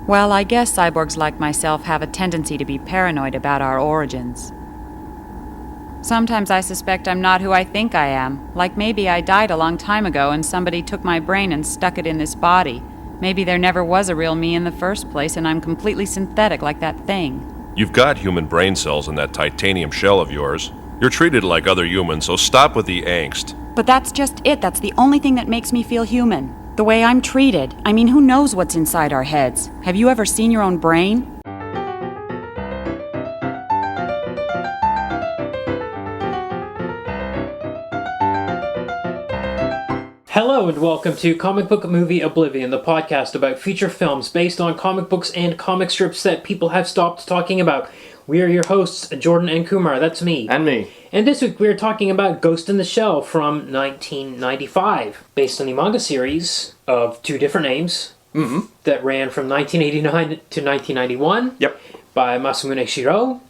Well, I guess cyborgs like myself have a tendency to be paranoid about our origins. Sometimes I suspect I'm not who I think I am. Like maybe I died a long time ago and somebody took my brain and stuck it in this body. Maybe there never was a real me in the first place and I'm completely synthetic like that thing. You've got human brain cells in that titanium shell of yours. You're treated like other humans, so stop with the angst. But that's just it. That's the only thing that makes me feel human. The way I'm treated. I mean, who knows what's inside our heads? Have you ever seen your own brain? Hello and welcome to Comic Book Movie Oblivion, the podcast about feature films based on comic books and comic strips that people have stopped talking about. We are your hosts, Jordan and Kumar, that's me. And me. And this week we are talking about Ghost in the Shell from 1995, based on the manga series of two different names that ran from 1989 to 1991 Yep. by Masamune Shirow.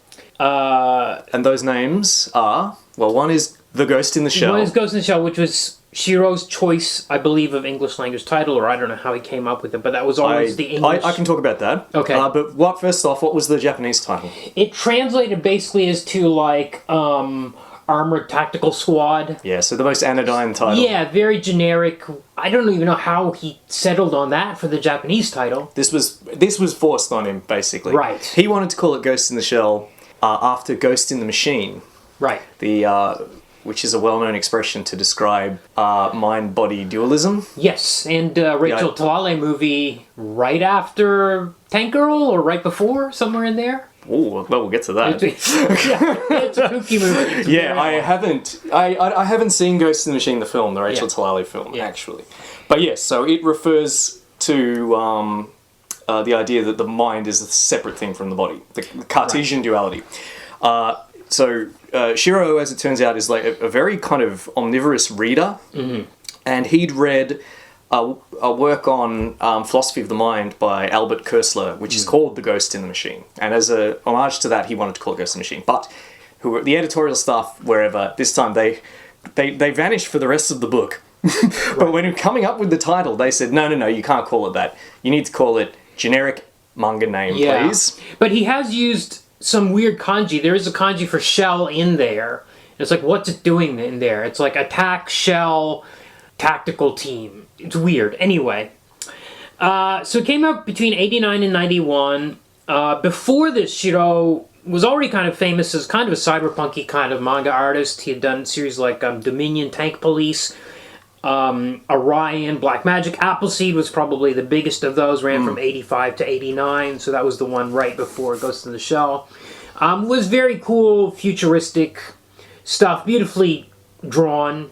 And those names are, well, one is The Ghost in the Shell. One is Ghost in the Shell, which was Shiro's choice, I believe, of English language title, or I don't know how he came up with it, but that was always the English. I can talk about that. Okay. But first off, what was the Japanese title? It translated basically as to, like, Armored Tactical Squad. Yeah, so the most anodyne title. Yeah, very generic. I don't even know how he settled on that for the Japanese title. This was forced on him, basically. Right. He wanted to call it Ghost in the Shell after Ghost in the Machine. Right. Which is a well-known expression to describe mind-body dualism. Yes, and Rachel Talale movie right after Tank Girl, or right before, somewhere in there. Oh, well, we'll get to that. It's a kooky movie. Yeah, I haven't seen Ghost in the Machine, the film, the Rachel Talale film, actually. But yes, so it refers to the idea that the mind is a separate thing from the body, the Cartesian duality. So Shiro, as it turns out, is like a very kind of omnivorous reader, and he'd read a work on philosophy of the mind by Albert Koestler, which is called The Ghost in the Machine. And as a homage to that, he wanted to call it Ghost in the Machine. But the editorial staff, wherever, this time they vanished for the rest of the book. But when coming up with the title, they said, no, you can't call it that. You need to call it generic manga name, please. But he has used some weird kanji. There is a kanji for shell in there. It's like, what's it doing in there? It's like attack, shell, tactical team. It's weird. Anyway. So it came out between 89 and 91. Before this, Shiro was already kind of famous as kind of a cyberpunky kind of manga artist. He had done series like Dominion Tank Police, Orion, Black Magic. Appleseed was probably the biggest of those, ran from 85 to 89, so that was the one right before Ghost in the Shell. Was very cool, futuristic stuff, beautifully drawn.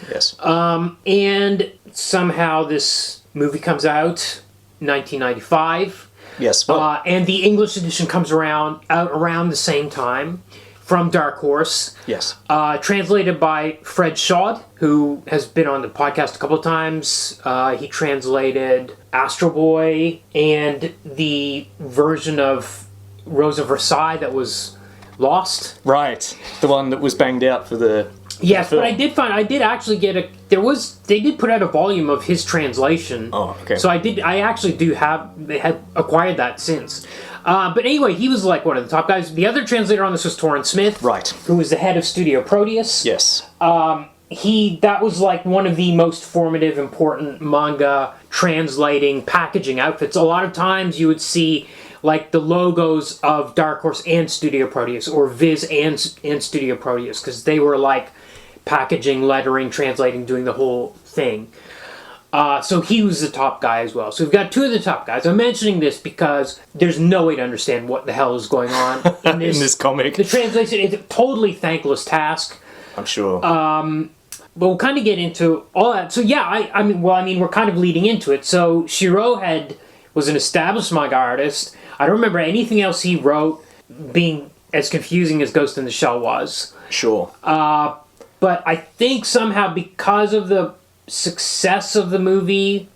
Yes. And somehow this movie comes out, 1995. Yes. Well, and the English edition comes out around the same time, from Dark Horse. Yes. Translated by Fred Schad, who has been on the podcast a couple of times. He translated Astro Boy and the version of Rose of Versailles that was lost. Right. The one that was banged out for the Yes, film. but I did actually get they did put out a volume of his translation. Oh, okay. So I actually had acquired that since. But anyway, he was like one of the top guys. The other translator on this was Torrin Smith. Right. Who was the head of Studio Proteus. Yes. That was like one of the most formative, important manga translating packaging outfits. A lot of times you would see like the logos of Dark Horse and Studio Proteus, or Viz and Studio Proteus, because they were like packaging, lettering, translating, doing the whole thing. So he was the top guy as well. So we've got two of the top guys. I'm mentioning this because there's no way to understand what the hell is going on in this comic. The translation is a totally thankless task. I'm sure. But we'll kind of get into all that. So yeah, I mean, we're kind of leading into it. So Shiro was an established manga artist. I don't remember anything else he wrote being as confusing as Ghost in the Shell was. Sure. But I think somehow because of the success of the movie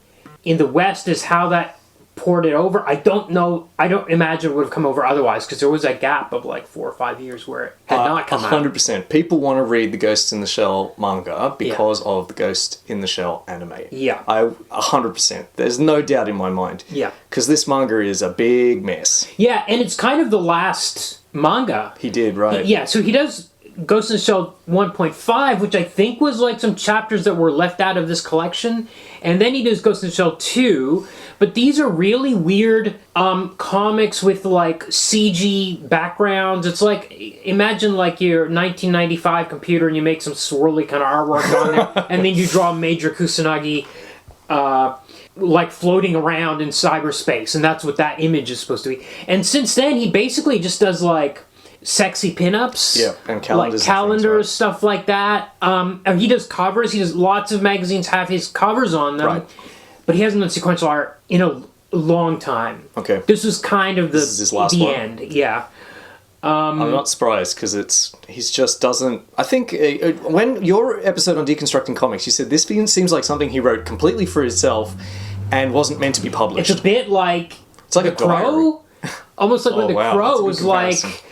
in the West is how that ported over. I don't know. I don't imagine it would have come over otherwise, because there was a gap of like 4 or 5 years where it had not come out. 100%. People want to read the Ghost in the Shell manga because of the Ghost in the Shell anime. Yeah. 100%. There's no doubt in my mind. Yeah. Because this manga is a big mess. Yeah, and it's kind of the last manga. He did, right. Yeah, so he does Ghost in the Shell 1.5, which I think was like some chapters that were left out of this collection. And then he does Ghost in the Shell 2. But these are really weird comics with like CG backgrounds. It's like, imagine like your 1995 computer and you make some swirly kind of artwork on there. And then you draw Major Kusanagi like floating around in cyberspace. And that's what that image is supposed to be. And since then, he basically just does like sexy pinups. Yeah, and calendars. Like calendars, and things, stuff like that. And he does covers. He does lots of magazines have his covers on them. Right. But he hasn't done sequential art in a long time. Okay. This was kind of This is his last one? end. Yeah. I'm not surprised, because he's just doesn't... I think when your episode on Deconstructing Comics, you said this seems like something he wrote completely for himself and wasn't meant to be published. It's a bit like It's like The a diary. Crow. Almost like when The wow, Crow that's a good was comparison. like,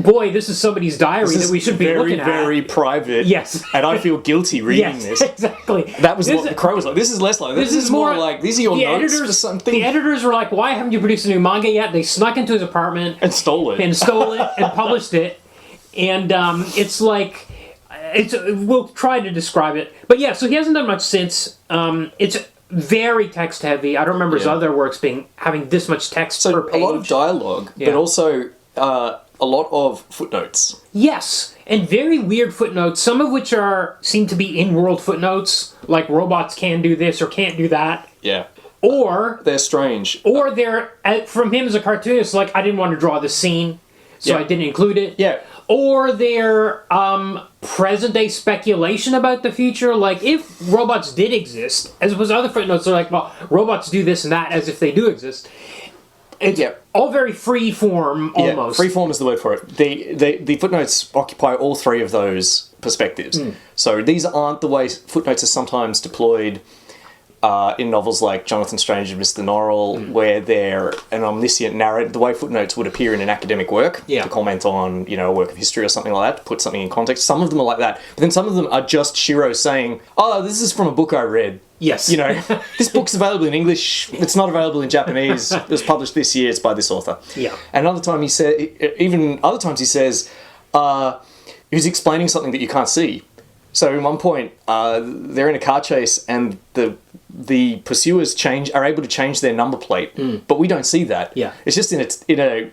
boy, this is somebody's diary This that we should be very, looking at. very private. Yes. And I feel guilty reading Yes, this. exactly. That was This what The Crow was like. This is less like this. is more like, these are your the notes editors, for something. The editors were like, why haven't you produced a new manga yet? They snuck into his apartment And stole it. and stole it and published it. And it's like, we'll try to describe it. But yeah, so he hasn't done much since. It's very text heavy. I don't remember his other works having this much text per page. A lot of dialogue, but also a lot of footnotes. Yes, and very weird footnotes, some of which seem to be in-world footnotes, like robots can do this or can't do that. Yeah. Or They're strange. Or they're, from him as a cartoonist, like, I didn't want to draw this scene, so I didn't include it. Yeah. Or they're present-day speculation about the future. Like, if robots did exist, as opposed to other footnotes, they're like, well, robots do this and that as if they do exist. It's all very free-form, almost. Yeah, free-form is the word for it. The footnotes occupy all three of those perspectives. So these aren't the way footnotes are sometimes deployed in novels like Jonathan Strange and Mr. Norrell, where they're an omniscient narrator. The way footnotes would appear in an academic work to comment on, a work of history or something like that, to put something in context. Some of them are like that. But then some of them are just Shirow saying, oh, this is from a book I read. Yes. This book's available in English. It's not available in Japanese. It was published this year. It's by this author. Yeah. And other times he says, he's explaining something that you can't see. So in one point, they're in a car chase, and the pursuers are able to change their number plate, but we don't see that. Yeah. It's just in a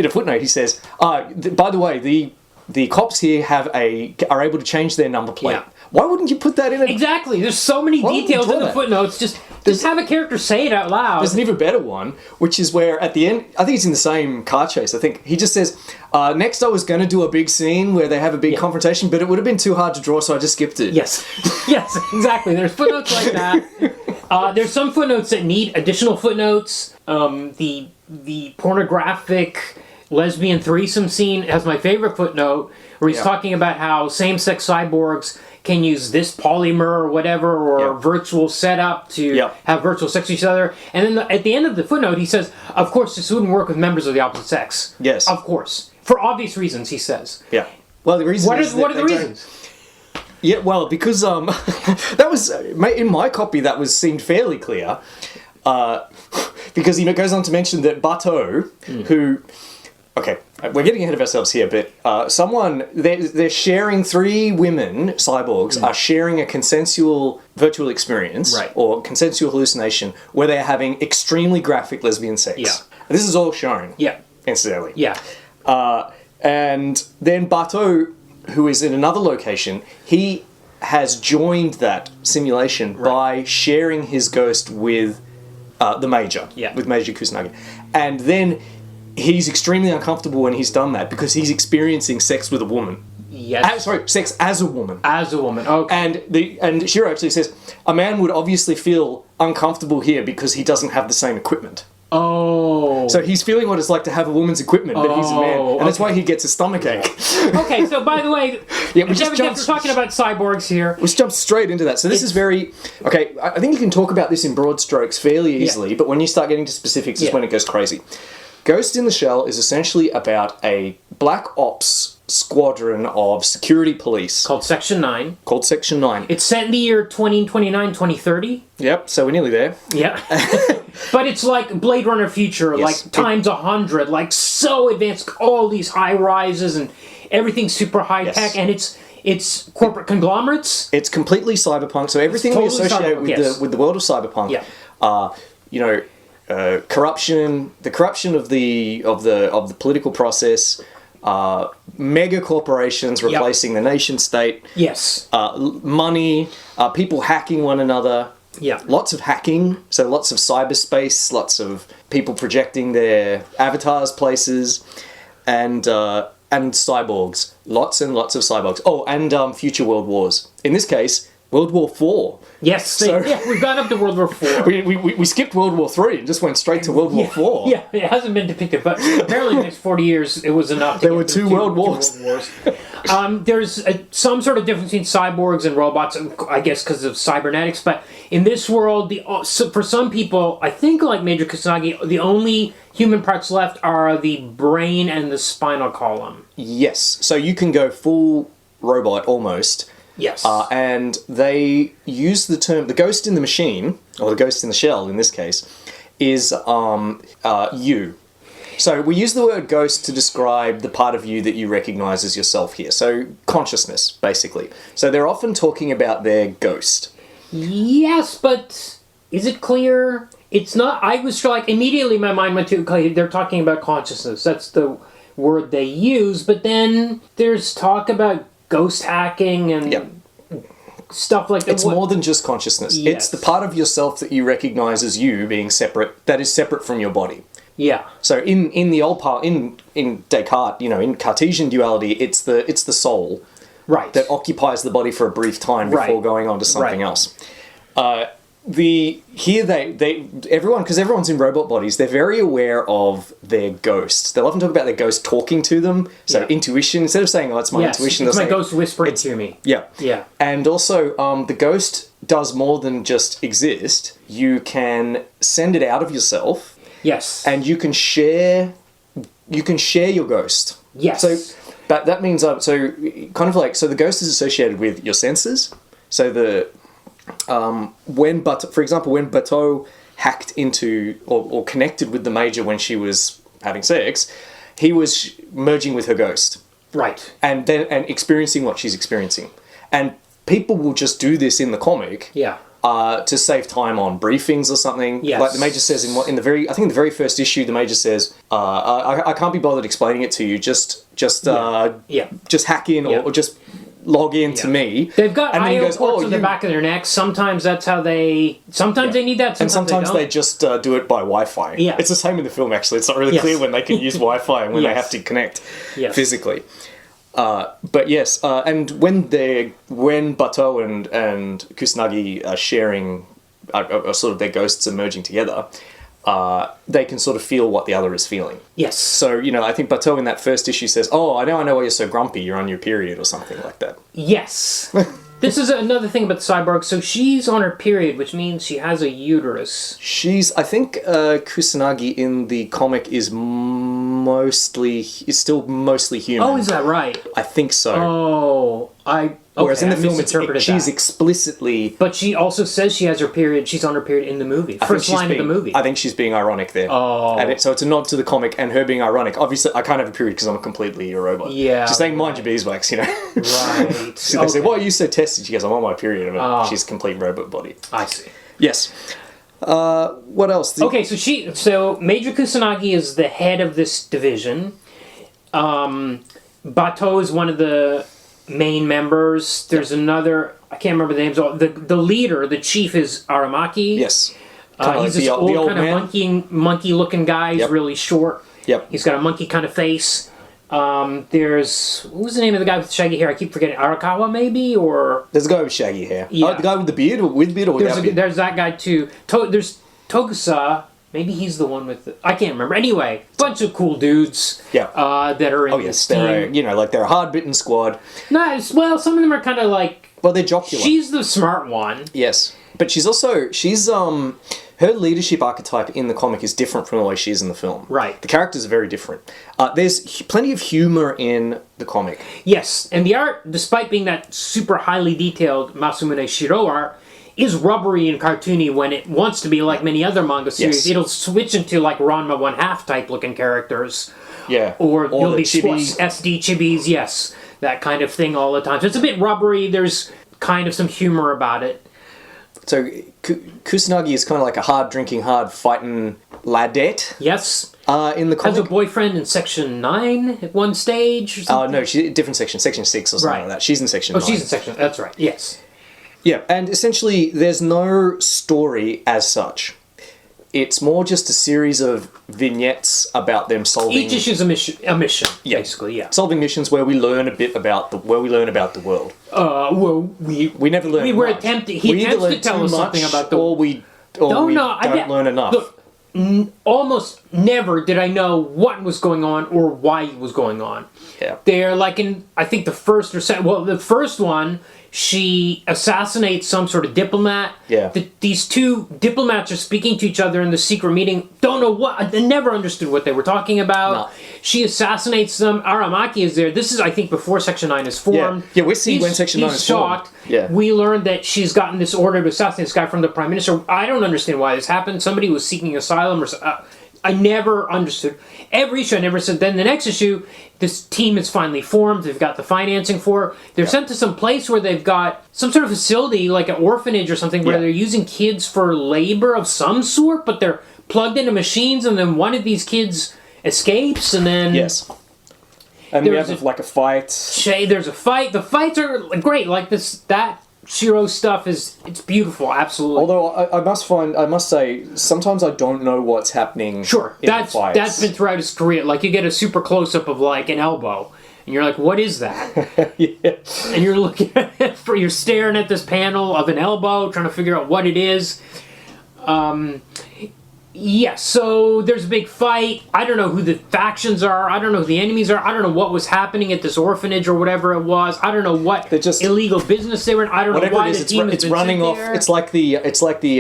footnote. He says, by the way, the cops here are able to change their number plate. Yeah. Why wouldn't you put that in? Exactly. There's so many Why would you details draw in the that? footnotes. Just have a character say it out loud. There's an even better one, which is where at the end, I think it's in the same car chase, I think, he just says, next I was going to do a big scene where they have a big confrontation, but it would have been too hard to draw, so I just skipped it. Yes. Yes, exactly. There's footnotes like that. There's some footnotes that need additional footnotes. The pornographic lesbian threesome scene has my favorite footnote, where he's talking about how same-sex cyborgs can use this polymer or whatever, or virtual setup to have virtual sex with each other. And then at the end of the footnote, he says, of course, this wouldn't work with members of the opposite sex. Yes. Of course. For obvious reasons, he says. Yeah. Well, the reason What are the reasons? Yeah, well, because that was in my copy. That seemed fairly clear, because he goes on to mention that Bato, who, okay, we're getting ahead of ourselves here, but they're sharing, 3 women cyborgs are sharing a consensual virtual experience, or consensual hallucination, where they're having extremely graphic lesbian sex. Yeah. This is all shown. Yeah. Incidentally. Yeah. And then Bato, who is in another location, he has joined that simulation by sharing his ghost with the Major, with Major Kusanagi. And then he's extremely uncomfortable when he's done that, because he's experiencing sex with a woman. Yes. Sex as a woman. As a woman, okay. And Shiro actually says, a man would obviously feel uncomfortable here because he doesn't have the same equipment. Oh. So he's feeling what it's like to have a woman's equipment, but he's a man. And that's why he gets a stomachache. Okay, so by the way, Yeah, we And just we're jumped. talking about cyborgs here. Let's jump straight into that. So this is very okay. I think you can talk about this in broad strokes fairly easily, but when you start getting to specifics, is when it goes crazy. Ghost in the Shell is essentially about a black ops squadron of security police Called Section 9. called Section 9. It's set in the year 2029, 2030. Yep, so we're nearly there. Yeah. But it's like Blade Runner future, Yes. like times 100, like so advanced, all these high rises and everything's super high tech, and it's corporate conglomerates. It's completely cyberpunk, so everything we totally associate cyberpunk, with the world of cyberpunk, you know, corruption, the corruption of the political process, mega corporations replacing the nation state, Yes. money, people hacking one another. Yeah. Lots of hacking, so lots of cyberspace, lots of people projecting their avatars places, and cyborgs. Lots and lots of cyborgs. Oh, and future world wars. In this case, World War IV. Yes, we've gone up to World War IV. We skipped World War III and just went straight to World War IV. Yeah, it hasn't been depicted, but apparently the next 40 years it was enough to There get were through two world wars. There's some sort of difference between cyborgs and robots, I guess because of cybernetics, but in this world, for some people, I think like Major Kusanagi, the only human parts left are the brain and the spinal column. Yes, so you can go full robot almost. Yes. And they use the term, the ghost in the machine, or the ghost in the shell in this case, is you. So we use the word ghost to describe the part of you that you recognize as yourself here. So consciousness, basically. So they're often talking about their ghost. Yes, but is it clear? It's not. I was like, immediately my mind went to, okay, they're talking about consciousness. That's the word they use, but then there's talk about ghost hacking and stuff like that. It's more than just consciousness. Yes. It's the part of yourself that you recognize as you being separate, that is separate from your body. Yeah. So in the old part, in Descartes, you know, in Cartesian duality, it's the soul that occupies the body for a brief time before going on to something else. Everyone, because everyone's in robot bodies, they're very aware of their ghosts. They'll often talk about their ghost talking to them. So intuition, instead of saying, "Oh, it's my intuition," it's they'll my say, ghost whispering to me. Yeah, Yeah. And also, the ghost does more than just exist. You can send it out of yourself. Yes. And you can share your ghost. Yes. So that means so the ghost is associated with your senses. So for example, when Bateau hacked into or connected with the Major when she was having sex, he was merging with her ghost. Right. And experiencing what she's experiencing. And people will just do this in the comic. Yeah. To save time on briefings or something. Yes. Like the Major says in the very first issue, the Major says, I can't be bothered explaining it to you, just hack in or just log in to me. They've got IO ports on the you... back of their necks. Sometimes that's how they... Sometimes they need that, sometimes they they just do it by Wi-Fi. Yeah. It's the same in the film, actually. It's not really clear when they can use Wi-Fi and when they have to connect physically. But yes, and when Bateau and Kusanagi are sharing, sort of their ghosts are merging together, they can sort of feel what the other is feeling. Yes. So, you know, I think Bateau in that first issue says, "Oh, I know why you're so grumpy, you're on your period," or something like that. Yes. This is another thing about the cyborg. So she's on her period, which means she has a uterus. I think Kusanagi in the comic is still mostly human. Oh, is that right? I think so. Oh, Whereas in the film, she's explicitly... But she also says she has her period. She's on her period in the movie. First line of the movie. I think she's being ironic there. Oh. So it's a nod to the comic and her being ironic. Obviously, I can't have a period because I'm completely a robot. Yeah. She's saying, mind your beeswax, you know. Right. So they say, why are you so tested? She goes, I'm on my period. She's a complete robot body. I see. Yes. What else? So Major Kusanagi is the head of this division. Bateau is one of the main members. There's another, I can't remember the names. The leader, the chief, is Aramaki. Yes. He's this old kind of monkey-looking guy. He's really short. Yep. He's got a monkey kind of face. There's, what was the name of the guy with shaggy hair? I keep forgetting. Arakawa, maybe? Or there's a guy with shaggy hair. Yeah. The guy with the beard, or with beard, or without beard? There's that guy, too. There's Togusa, Maybe he's the one with I can't remember. Anyway, bunch of cool dudes. Yeah. That are in this team. They're a hard-bitten squad. Nice. Well, some of them are kind of like. Well, they're jocular. She's the smart one. Yes, but she's her leadership archetype in the comic is different from the way she is in the film. Right. The characters are very different. There's plenty of humor in the comic. Yes, and the art, despite being that super highly detailed Masamune Shirow art, is rubbery and cartoony when it wants to be, like many other manga series. Yes. It'll switch into like Ranma 1/2 type looking characters. Yeah. Or you'll the be chibi. SD chibis, yes. That kind of thing all the time. So it's a bit rubbery, there's kind of some humor about it. So Kusanagi is kind of like a hard-drinking, hard-fighting ladette. Yes. In the comic. Has a boyfriend in Section 9 at one stage or something? No, she's different section, Section 6 or something like that. She's in Section 9. Oh, she's in Section, that's right, yes. Yeah, and essentially there's no story as such. It's more just a series of vignettes about them solving... Each issue's a mission, basically, yeah. Solving missions where we learn a bit about the world. Well, we never learn much. He attempts to tell us something about the... Or we don't learn enough. Look, almost never did I know what was going on or why it was going on. Yeah. They're like in, I think the first or second... Well, the first one... She assassinates some sort of diplomat. Yeah. These two diplomats are speaking to each other in the secret meeting. Don't know what. I never understood what they were talking about. No. She assassinates them. Aramaki is there. This is, I think, before Section 9 is formed. Yeah, we see when Section 9 is shocked. formed. Yeah. We learned that she's gotten this order to assassinate this guy from the Prime Minister. I don't understand why this happened. Somebody was seeking asylum or I never understood. Every issue I never said. Then the next issue, this team is finally formed. They've got the financing for it. They're sent to some place where they've got some sort of facility, like an orphanage or something, where they're using kids for labor of some sort, but they're plugged into machines, and then one of these kids escapes, and then... Yes. And we have like a fight. There's a fight. The fights are great. Like that Shiro stuff it's beautiful, absolutely. Although I must say, sometimes I don't know what's happening. Sure, that's been throughout his career. Like you get a super close up of like an elbow, and you're like, "What is that?" Yeah. And you're looking you're staring at this panel of an elbow, trying to figure out what it is. Yes, so there's a big fight. I don't know who the factions are. I don't know who the enemies are. I don't know what was happening at this orphanage or whatever it was. I don't know what illegal business they were in. I don't know why the team is running off. There. It's like the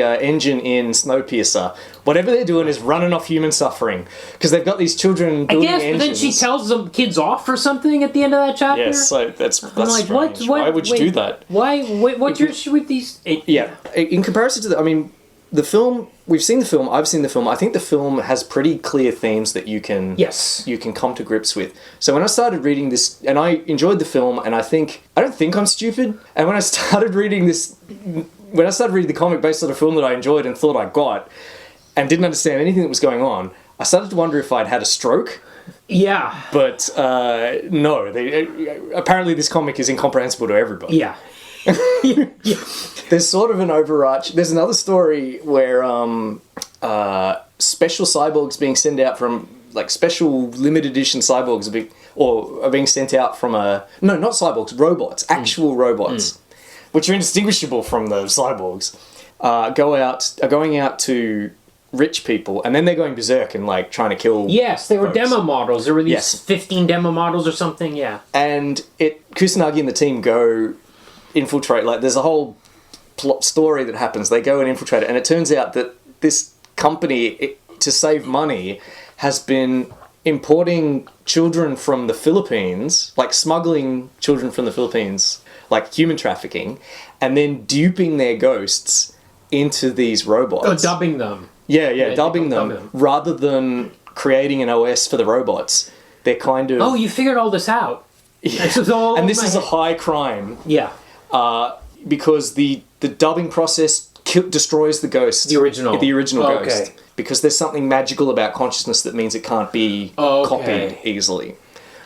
engine in Snowpiercer. Whatever they're doing is running off human suffering because they've got these children building engines. But then she tells them kids off or something at the end of that chapter. Yes, so that's like, strange. Why would you do that? Why? What's your issue with these? In comparison to the film, we've seen the film, I've seen the film, I think the film has pretty clear themes that you can come to grips with. So when I started reading this, and I enjoyed the film, and I don't think I'm stupid, and when I started reading the comic based on a film that I enjoyed and thought I got, and didn't understand anything that was going on, I started to wonder if I'd had a stroke. Yeah. But no, apparently this comic is incomprehensible to everybody. Yeah. There's sort of an overarch. There's another story where special cyborgs being sent out from special limited edition cyborgs are being sent out from not cyborgs, robots, actual robots, which are indistinguishable from the cyborgs. Are going out to rich people, and then they're going berserk and trying to kill. Yes, they were folks. demo models. There were these 15 demo models or something. Yeah, and Kusanagi and the team go infiltrate. There's a whole plot story that happens. They go and infiltrate it, and it turns out that this company, to save money, has been importing children from the Philippines, smuggling children from the Philippines, human trafficking, and then duping their ghosts into these robots. Oh, dubbing them. Yeah, dubbing them rather than creating an OS for the robots. They're kind of... Oh, you figured all this out. Yeah. And this is a high crime. Yeah. Because the dubbing process destroys the ghost. The original ghost. Because there's something magical about consciousness that means it can't be copied easily.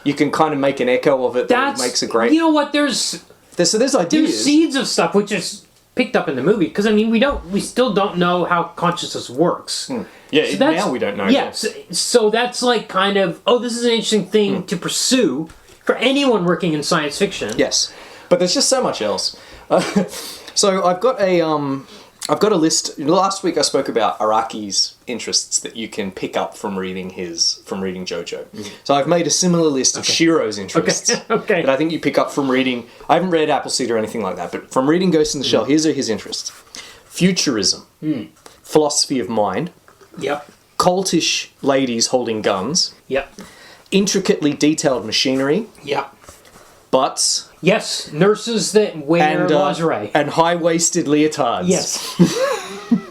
You can kind of make an echo of it that makes a great... You know what, there's ideas. There's seeds of stuff which is picked up in the movie, because we still don't know how consciousness works. Yeah, so now we don't know. Yeah, so that's this is an interesting thing to pursue for anyone working in science fiction. Yes, but there's just so much else. So I've got I've got a list. Last week I spoke about Araki's interests that you can pick up from reading JoJo. So I've made a similar list of Shirow's interests that I think you pick up from reading. I haven't read Appleseed or anything like that, but from reading Ghost in the Shell, here's his interests: futurism, philosophy of mind, cultish ladies holding guns, intricately detailed machinery, butts. Yes, nurses that wear lingerie. And high-waisted leotards. Yes.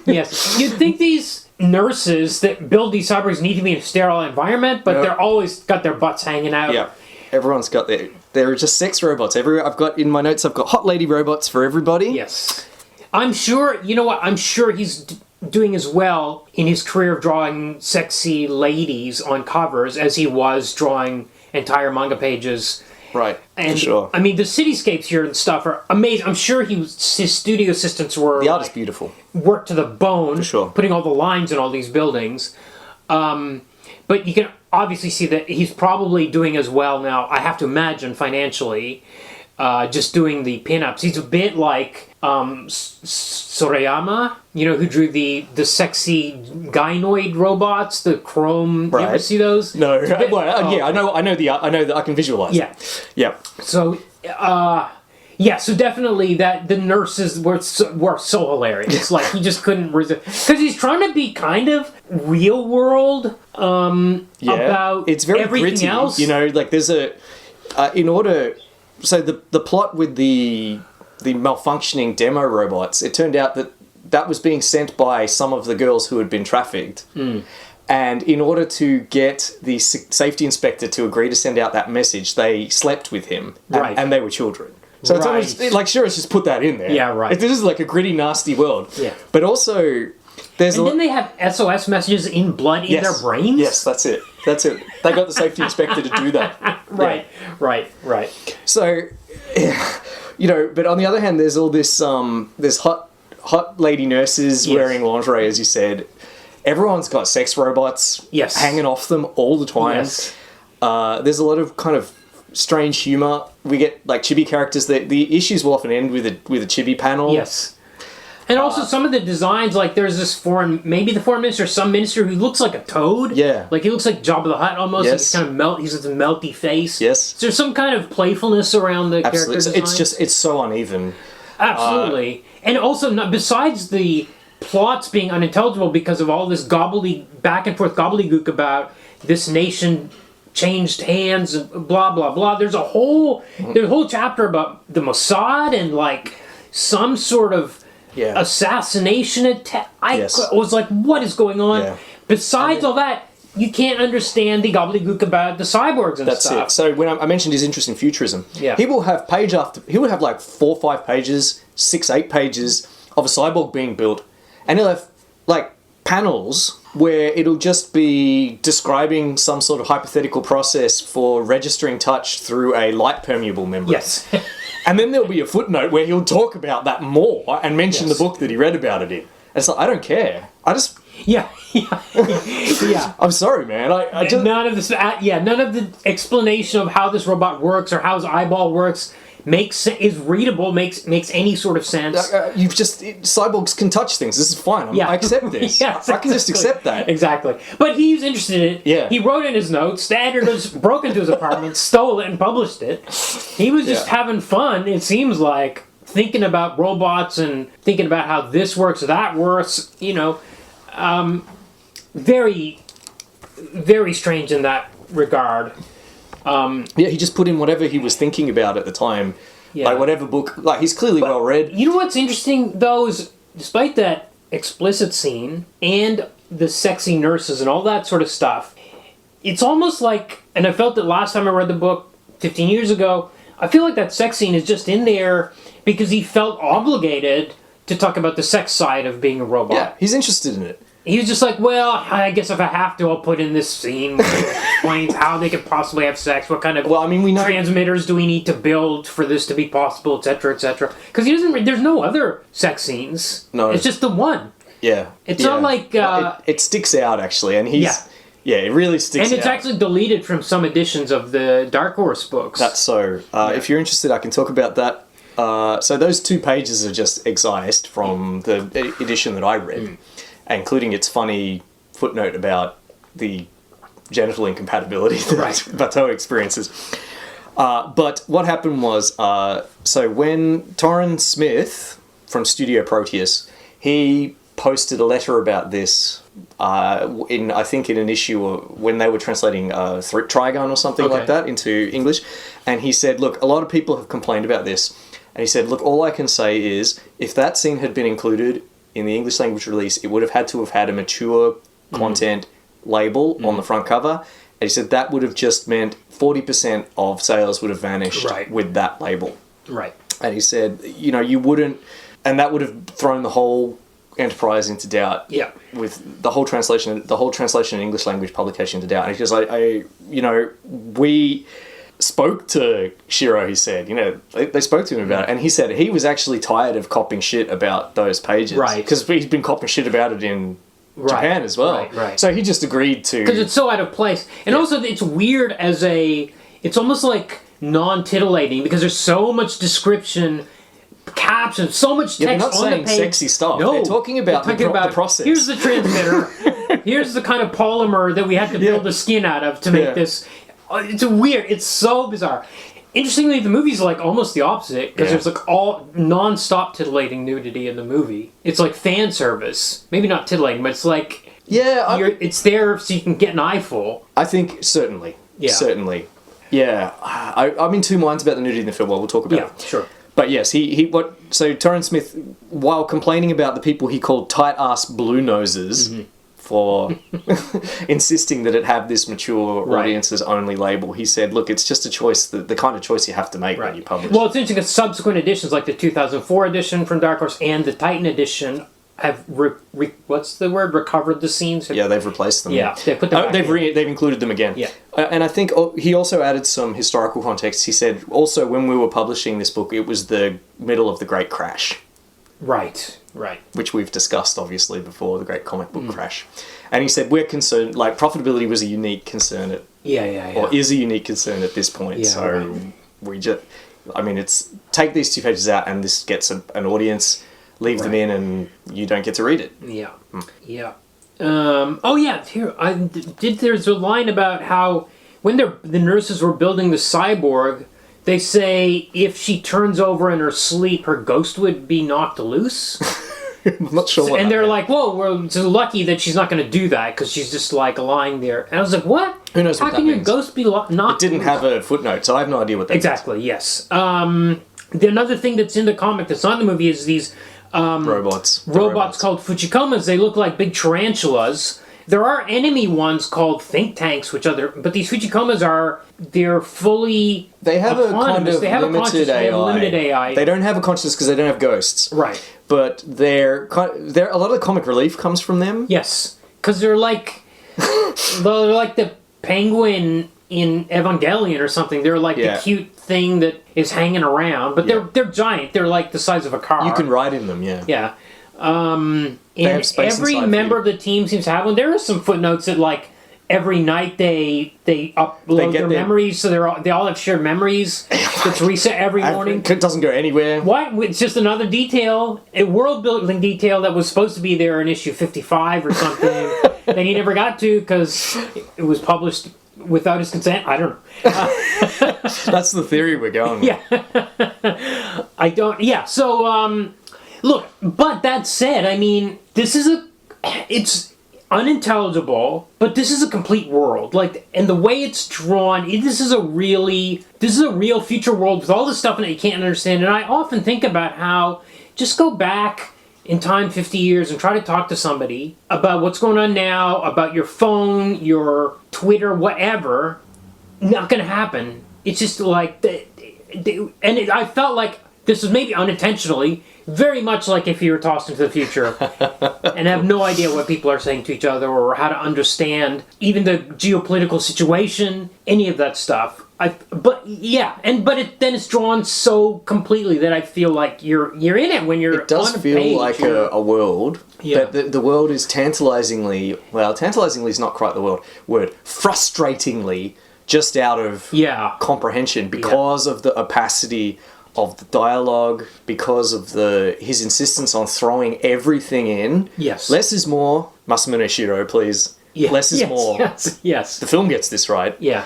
Yes. You'd think these nurses that build these cyborgs need to be in a sterile environment, but they're always got their butts hanging out. Yeah. Everyone's got their... They're just sex robots. Everywhere I've got, in my notes, I've got hot lady robots for everybody. Yes. I'm sure, you know what, I'm sure he's doing as well in his career of drawing sexy ladies on covers as he was drawing entire manga pages. Right, and, for sure. I mean, the cityscapes here and stuff are amazing. I'm sure his studio assistants were... The art is beautiful. Worked to the bone. For sure. Putting all the lines in all these buildings. But you can obviously see that he's probably doing as well now, I have to imagine, financially, just doing the pinups. He's a bit like Sorayama, who drew the sexy gynoid robots, the chrome. Right. You ever see those? No. I know I can visualize. Yeah. Yeah. So, so definitely that the nurses were so hilarious. Like, he just couldn't resist. Because he's trying to be kind of real world about it's very everything gritty. else. Like there's a... So the plot with the malfunctioning demo robots, it turned out that was being sent by some of the girls who had been trafficked. And in order to get the safety inspector to agree to send out that message, they slept with him. And they were children. So it's almost like, sure, let's just put that in there. Yeah, right. This is like a gritty, nasty world. Yeah. But also, there's then they have SOS messages in blood in their brains? Yes, that's it. They got the safety inspector to do that. Right. So, but on the other hand, there's all this, there's hot lady nurses wearing lingerie, as you said. Everyone's got sex robots hanging off them all the time. Yes. There's a lot of kind of strange humor. We get like chibi characters. The issues will often end with a chibi panel. Yes. And also some of the designs, like there's this maybe the foreign minister, some minister who looks like a toad. Yeah. Like he looks like Jabba the Hutt almost. Yes. He's kind of he's got a melty face. Yes. So there's some kind of playfulness around the character design. It's so uneven. Absolutely. And also, besides the plots being unintelligible because of all this back and forth gobbledygook about this nation changed hands and blah blah blah. There's a whole chapter about the Mossad and like some sort of assassination attempt. I was like, what is going on? Yeah. Besides all that, you can't understand the gobbledygook about the cyborgs and stuff. That's it. So when I mentioned his interest in futurism, he will have he would have like 4 or 5 pages, 6, 8 pages of a cyborg being built, and he'll have like panels where it'll just be describing some sort of hypothetical process for registering touch through a light permeable membrane. Yes. And then there'll be a footnote where he'll talk about that more and mention the book that he read about it in. And it's like, I don't care. I just... Yeah. I'm sorry, man. I just... None of this... none of the explanation of how this robot works or how his eyeball works is readable, makes any sort of sense. Cyborgs can touch things. This is fine. I accept this. I can just accept that. Exactly. But he's interested in it. Yeah. He wrote in his notes, the editor broke into his apartment, stole it, and published it. He was just having fun, it seems like, thinking about robots and thinking about how this works, that works, very, very strange in that regard. He just put in whatever he was thinking about at the time. Yeah. Like whatever book, like he's clearly well read. You know what's interesting though is despite that explicit scene and the sexy nurses and all that sort of stuff, it's almost like, and I felt that last time I read the book 15 years ago, I feel like that sex scene is just in there because he felt obligated to talk about the sex side of being a robot. Yeah, he's interested in it. He was just like, well, I guess if I have to, I'll put in this scene where it explains how they could possibly have sex, what kind of we know transmitters do we need to build for this to be possible, etc., etc. Because there's no other sex scenes. No. It's just the one. Yeah. It's not like... it sticks out, actually, and he's... Yeah, it really sticks out. And it's actually deleted from some editions of the Dark Horse books. That's so. If you're interested, I can talk about that. So those 2 pages are just excised from the edition that I read, including its funny footnote about the genital incompatibility that Bateau experiences. But what happened was, so when Torrin Smith from Studio Proteus, he posted a letter about this in an issue when they were translating Trigun or something like that into English, and he said, look, a lot of people have complained about this, and he said, look, all I can say is if that scene had been included in the English language release, it would have had to have had a mature content label on the front cover, and he said that would have just meant 40% of sales would have vanished with that label. Right. And he said, you wouldn't, and that would have thrown the whole enterprise into doubt. Yeah. With the whole translation in English language publication into doubt. And because we spoke to Shirow, he said, they spoke to him about it, and he said he was actually tired of copping shit about those pages. Right. Because he's been copping shit about it in Japan as well. Right. So he just agreed to... Because it's so out of place. And also, it's weird it's almost like non-titillating, because there's so much description, captions, so much text on the page. They're not saying sexy stuff. No. They're talking about the process. Here's the transmitter. Here's the kind of polymer that we had to build the skin out of to make this... It's weird. It's so bizarre. Interestingly, the movie's like almost the opposite, because there's like all non-stop titillating nudity in the movie. It's like fan service. Maybe not titillating, but it's like... Yeah, it's there so you can get an eyeful. I think, certainly. Yeah. Certainly. Yeah. I'm in 2 minds about the nudity in the film. Well, we'll talk about it. Yeah, sure. But yes, so Torrin Smith, while complaining about the people he called tight-ass blue noses... for insisting that it have this mature audiences only label, he said, look, it's just a choice, the kind of choice you have to make when you publish. Well, it's interesting because subsequent editions, like the 2004 edition from Dark Horse and the Titan edition, have recovered the scenes. Yeah, they've replaced them. Yeah, they put them they've included them again. Yeah, and I think he also added some historical context. He said also, when we were publishing this book, it was the middle of the Great Crash. Right. Which we've discussed, obviously, before, the great comic book crash. And he said, we're concerned, like, profitability was a unique concern or is a unique concern at this point. Yeah, so we just, it's, take these 2 pages out and this gets an audience, leave them in, and you don't get to read it. Yeah. Yeah. There's a line about how when the nurses were building the cyborg, they say if she turns over in her sleep, her ghost would be knocked loose. I'm not sure what And they're like, whoa, we're so lucky that she's not going to do that because she's just like lying there. And I was like, what? Who knows what that means? How can your ghost be knocked loose? It didn't have a footnote, so I have no idea what that means. Yes. Another thing that's in the comic that's not in the movie is these robots called Fuchikomas. They look like big tarantulas. There are enemy ones called think tanks, but these Fuchikomas they're fully They have autonomous. a kind of limited AI. They have limited AI. They don't have a consciousness because they don't have ghosts. Right. But they're a lot of the comic relief comes from them. Yes, because they're like the penguin in Evangelion or something. They're like the cute thing that is hanging around, but they're giant. They're like the size of a car. You can ride in them, yeah. Yeah. And every member of the team seems to have one. There are some footnotes that like every night they upload their memories, so they all have shared memories. It's reset every morning. It doesn't go anywhere. What? It's just another detail, a world building detail that was supposed to be there in issue 55 or something that he never got to because it was published without his consent. I don't know. That's the theory we're going with. Yeah. I don't. Yeah. So look, but that said, it's unintelligible, but this is a complete world. Like, and the way it's drawn, this is a real future world with all this stuff in it you can't understand. And I often think about how just go back in time 50 years and try to talk to somebody about what's going on now, about your phone, your Twitter, whatever. Not going to happen. It's just like, I felt like this was maybe unintentionally, very much like if you were tossed into the future and have no idea what people are saying to each other or how to understand even the geopolitical situation, any of that stuff. But it's drawn so completely that I feel like you're in it when you're. It does on a feel page, like a world. Yeah. That the world is tantalizingly is not quite the word. Frustratingly just out of comprehension because of the opacity of the dialogue, because of his insistence on throwing everything in. Yes. Less is more. Masamune Shirow, please. Yeah. Less is more. Yes. The film gets this right. Yeah.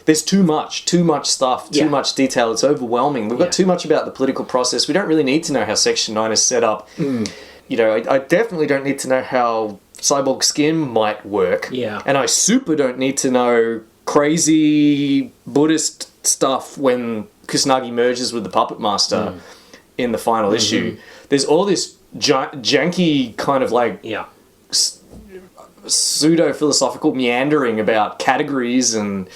There's too much stuff, too much detail. It's overwhelming. We've got too much about the political process. We don't really need to know how Section 9 is set up. You know, I definitely don't need to know how cyborg skin might work. Yeah. And I super don't need to know crazy Buddhist stuff when Kusanagi merges with the Puppet Master in the final issue. There's all this janky kind of like pseudo-philosophical meandering about categories and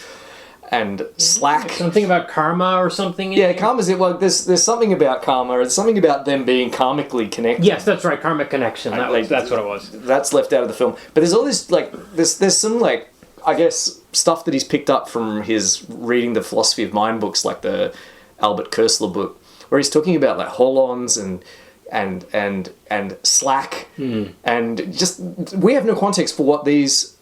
slack. Something about karma or something? Karma's it. Well, there's something about karma. There's something about them being karmically connected. Yes, that's right. Karmic connection. That's what it was. That's left out of the film. But there's all this, like, there's some, like, I guess, stuff that he's picked up from his reading the Philosophy of Mind books, like the Albert Kursler book, where he's talking about, like, holons and slack. And just, we have no context for what these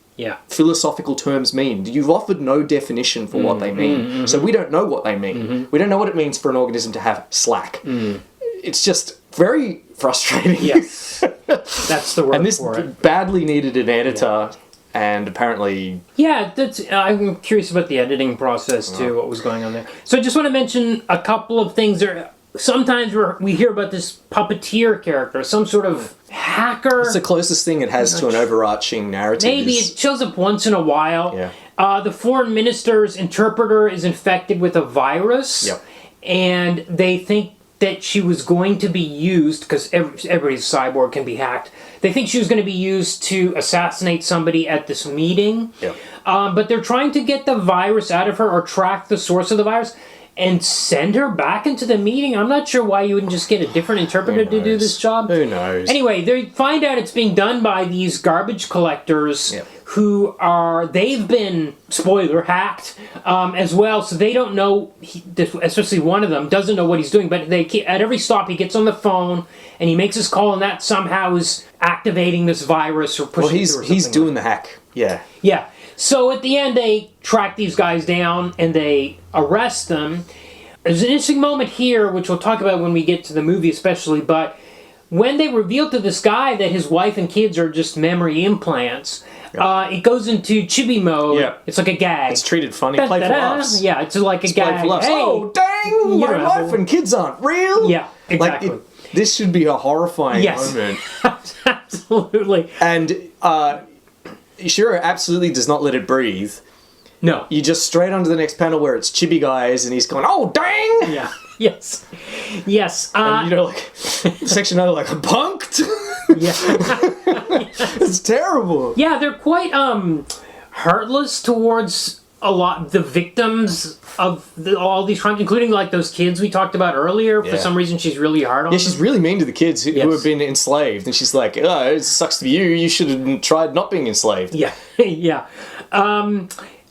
philosophical terms mean. You've offered no definition for what they mean. So we don't know what they mean. We don't know what it means for an organism to have slack. It's just very frustrating. Yes. That's the word and this for it. badly needed an editor, and apparently... Yeah, I'm curious about the editing process too, what was going on there. So I just want to mention a couple of things there. Sometimes we hear about this puppeteer character, some sort of hacker. It's the closest thing it has to an overarching narrative. Maybe it shows up once in a while. Yeah. The foreign minister's interpreter is infected with a virus. Yep. And they think that she was going to be used, because everybody's cyborg can be hacked. They think she was going to be used to assassinate somebody at this meeting. Yep. But they're trying to get the virus out of her, or track the source of the virus, and send her back into the meeting. I'm not sure why you wouldn't just get a different interpreter to do this job. Who knows? Anyway, they find out it's being done by these garbage collectors who they've been, spoiler, hacked as well, so they don't know, especially one of them doesn't know what he's doing, but at every stop he gets on the phone and he makes his call, and that somehow is activating this virus or pushing it through or something. He's doing the hack. Yeah. Yeah. So at the end, they track these guys down and they arrest them. There's an interesting moment here, which we'll talk about when we get to the movie especially, but when they reveal to this guy that his wife and kids are just memory implants, it goes into chibi mode. Yeah. It's like a gag. It's treated funny. Play for laughs. Yeah, it's like a gag. Play for laughs. Hey, oh, dang! My wife and kids aren't real! Yeah, exactly. Like, this should be a horrifying moment. Absolutely. And Shiro absolutely does not let it breathe. No. You just straight onto the next panel where it's Chibi Guys and he's going, oh, dang! Yeah. Yes. Yes. And you know, like, Section 9 like, punked? Yeah. It's terrible. Yeah, they're quite heartless towards the victims of all these crimes, including like those kids we talked about earlier. For some reason, she's really hard on them. Yeah, she's really mean to the kids who have been enslaved. And she's like, oh, it sucks to be you. You should have tried not being enslaved. Yeah, yeah.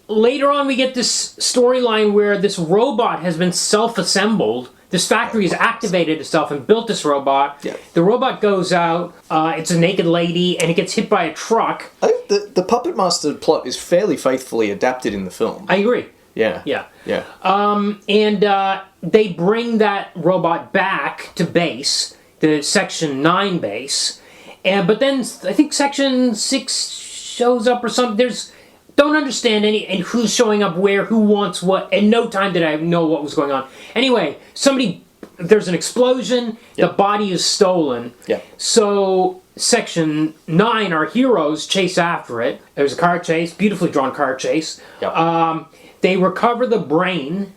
Later on, we get this storyline where this robot has been self-assembled. This factory has activated itself and built this robot. Yeah. The robot goes out, it's a naked lady, and it gets hit by a truck. I think the Puppet Master plot is fairly faithfully adapted in the film. I agree. Yeah. Yeah. Yeah. And they bring that robot back to base, the Section 9 base. But then I think Section 6 shows up or something. Don't understand and who's showing up where, who wants what, and no time did I know what was going on. Anyway, there's an explosion, the body is stolen. Yeah. So Section 9, our heroes, chase after it. There's a car chase, beautifully drawn car chase. Yep. They recover the brain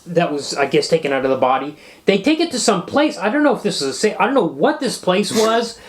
that was, I guess, taken out of the body. They take it to some place. I don't know if this is I don't know what this place was.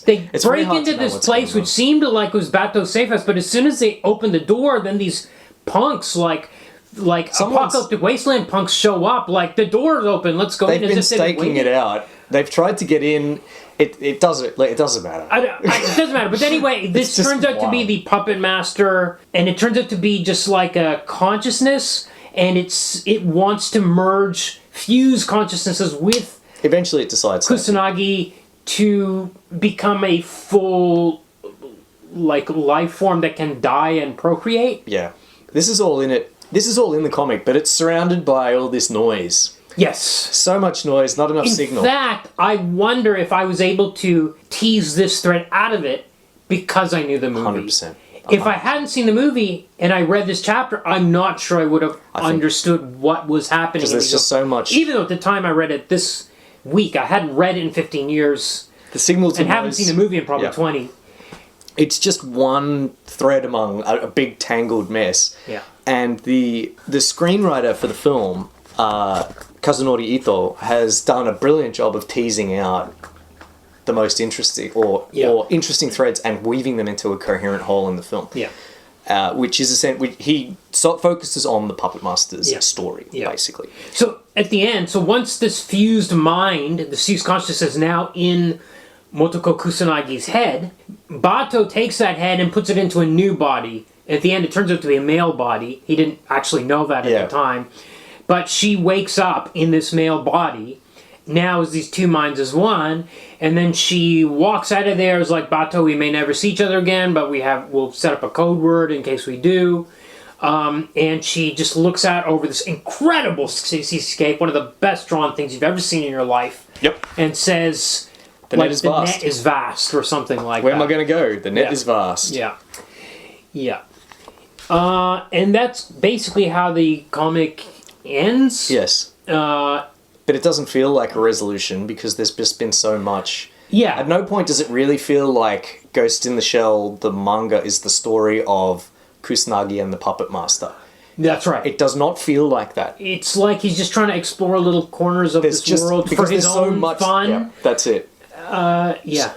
They break into this place, which seemed like it was Bato's safe house, but as soon as they open the door, then these punks, like apocalyptic wasteland punks show up, like, the door's open, let's go in. They've been staking it out. They've tried to get in. It doesn't matter. It doesn't matter. But anyway, this turns out to be the Puppet Master, and it turns out to be just like a consciousness, and it wants to fuse consciousnesses with... Eventually it decides Kusanagi to become a full, like, life form that can die and procreate. Yeah. This is all in it. This is all in the comic, but it's surrounded by all this noise. Yes. So much noise, not enough signal. In fact, I wonder if I was able to tease this thread out of it because I knew the movie. 100%. If I hadn't seen the movie and I read this chapter, I'm not sure I would have understood what was happening. Because there's just so much... Even though at the time I read it this week, I hadn't read it in 15 years. The signal to and haven't seen the movie in probably 20. It's just one thread among a big tangled mess. Yeah. And the screenwriter for the film, Kazunori Itō, has done a brilliant job of teasing out the most interesting or interesting threads and weaving them into a coherent whole in the film. Yeah. Which is he focuses on the Puppet Master's story, basically. So at the end, once this fused mind, the fused consciousness is now in Motoko Kusanagi's head, Bato takes that head and puts it into a new body. At the end, it turns out to be a male body. He didn't actually know that at the time. But she wakes up in this male body. Now is these two minds as one. And then she walks out of there as like, Bato, we may never see each other again, but we'll set up a code word in case we do. And she just looks out over this incredible seascape, one of the best drawn things you've ever seen in your life. Yep. And says, the net is vast. The net is vast, or something like Where that. am I going to go? The net is vast. Yeah. Yeah. And that's basically how the comic ends. Yes. But it doesn't feel like a resolution because there's just been so much. Yeah. At no point does it really feel like Ghost in the Shell, the manga, is the story of Kusanagi and the Puppet Master. That's right. It does not feel like that. It's like he's just trying to explore little corners of this world for his own fun. Yeah, that's it. Yeah.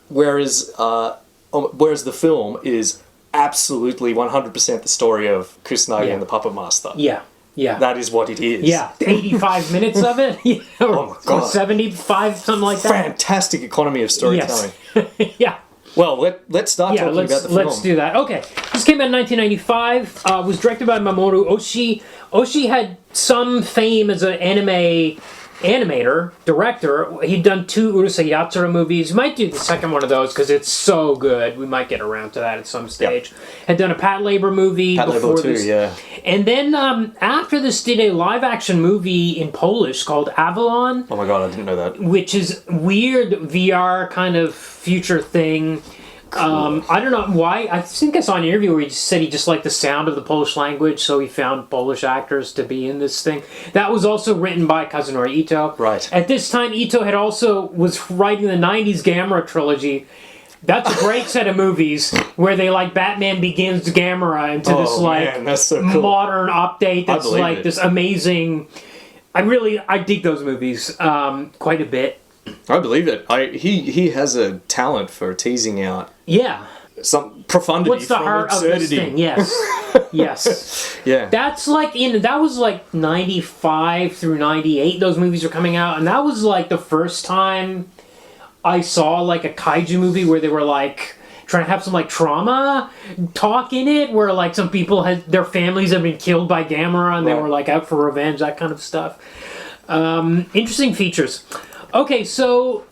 Whereas the film is absolutely 100% the story of Kusanagi and the Puppet Master. Yeah. Yeah. That is what it is. Yeah. 85 minutes of it? Oh my God. 75, something like that. Fantastic economy of storytelling. Yes. Yeah. Well, let's start talking about the film. Let's do that. Okay. This came out in 1995. Was directed by Mamoru Oshii. Oshii had some fame as an animator, director. He'd done 2 Urusei Yatsura movies. He might do the second one of those because it's so good. We might get around to that at some stage. Yep. Had done a Pat Labor movie before this. Yeah. And then after this did a live-action movie in Polish called Avalon. Oh my God, I didn't know that. Which is weird VR kind of future thing. Cool. I don't know why. I think I saw an interview where he said he just liked the sound of the Polish language, so he found Polish actors to be in this thing. That was also written by Kazunori Itō. Right. At this time, Itō was writing the 90s Gamera trilogy. That's a great set of movies where they like Batman Begins Gamera into this so cool. modern update that's like this amazing. I dig those movies quite a bit. I believe it. He has a talent for teasing out some profundity. What's the from heart absurdity. of this thing? Yes. Yes. Yeah. That's like that was like 95 through 98 those movies were coming out, and that was like the first time I saw like a kaiju movie where they were like trying to have some like trauma talk in it, where like some people their families have been killed by Gamera and they were like out for revenge, that kind of stuff. Interesting features. Okay, so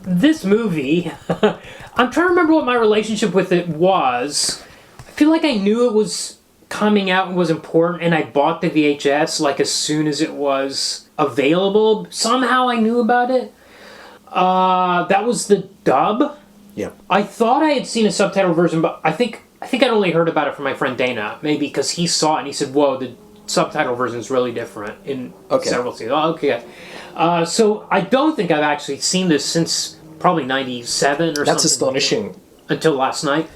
this movie, I'm trying to remember what my relationship with it was. I feel like I knew it was coming out and was important, and I bought the VHS like as soon as it was available. Somehow I knew about it. That was the dub. Yep. I thought I had seen a subtitle version, but I think I'd only heard about it from my friend Dana, maybe because he saw it and he said, "Whoa, the subtitle version is really different in several scenes." Oh, okay. So I don't think I've actually seen this since probably 97 or something. That's astonishing. Until last night.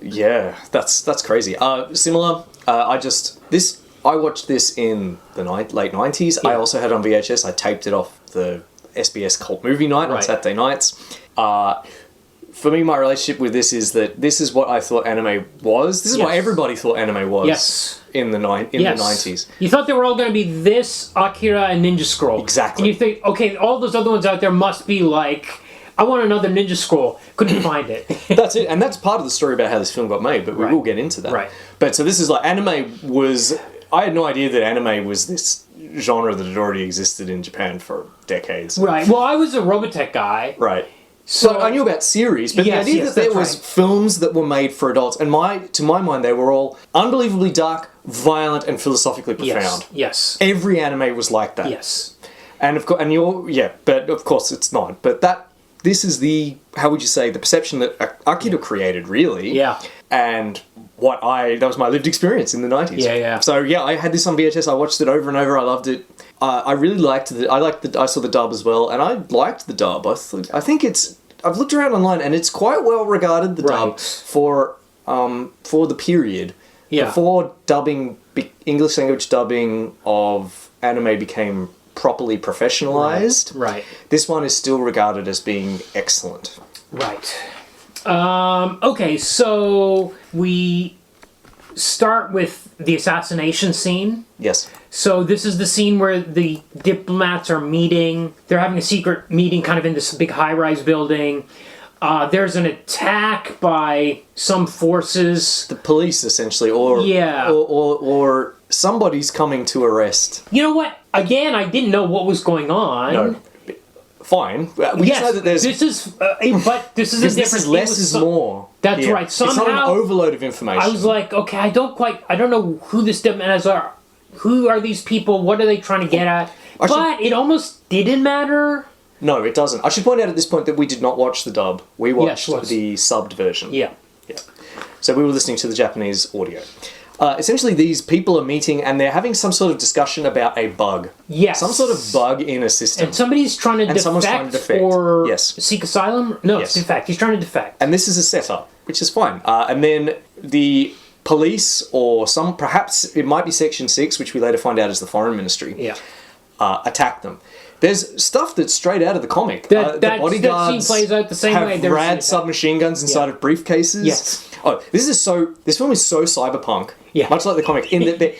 Yeah, that's crazy. Similar. I watched this in the late 90s. Yeah. I also had it on VHS. I taped it off the SBS Cult Movie Night on Saturday nights. For me, my relationship with this is that this is what I thought anime was. This is what everybody thought anime was. Yes. In the 90s. You thought they were all going to be this, Akira, and Ninja Scroll. Exactly. And you think, okay, all those other ones out there must be like, I want another Ninja Scroll. Couldn't find it. That's it. And that's part of the story about how this film got made, but we will get into that. Right. But so this is like, anime was... I had no idea that anime was this genre that had already existed in Japan for decades. Right. Well, I was a Robotech guy. Right. So I knew about series, but Yes, the idea yes, that there that's was right. films that were made for adults, and to my mind, they were all unbelievably dark, violent, and philosophically profound. Yes. Every anime was like that. Yes. And of course, but of course it's not. But this is the, how would you say, the perception that Akira created, really. Yeah. And that was my lived experience in the 90s. Yeah. So yeah, I had this on VHS. I watched it over and over. I loved it. I really liked it. I saw the dub as well, and I liked the dub. I've looked around online, and it's quite well regarded, the dub, Right. for the period. Yeah. Before English language dubbing of anime became properly professionalized. Right. This one is still regarded as being excellent. Right. Okay, so we start with the assassination scene. Yes. So this is the scene where the diplomats are meeting. They're having a secret meeting kind of in this big high-rise building. There's an attack by some forces. The police, essentially, or somebody's coming to arrest. You know what? Again, I didn't know what was going on. No. Fine. We just know that there's... this is a different... This is less is more. That's here. right. It's not Somehow, an overload of information. I was like, okay, I don't know who this diplomats are. Who are these people? What are they trying to get at? But it almost didn't matter. No, it doesn't. I should point out at this point that we did not watch the dub. We watched the subbed version. Yeah. So we were listening to the Japanese audio. Essentially, these people are meeting and they're having some sort of discussion about a bug. Yes. Some sort of bug in a system. And somebody's trying to someone's trying to defect. or Yes. seek asylum? No, Yes. defect. He's trying to defect. And this is a setup, which is fine. And then the police, or perhaps it might be Section 6, which we later find out is the Foreign Ministry, attack them. There's stuff that's straight out of the comic. That bodyguards scene plays out the same way. have rad submachine guns inside of briefcases. Yes. Oh, this film is so cyberpunk. Yeah. Much like the comic, in that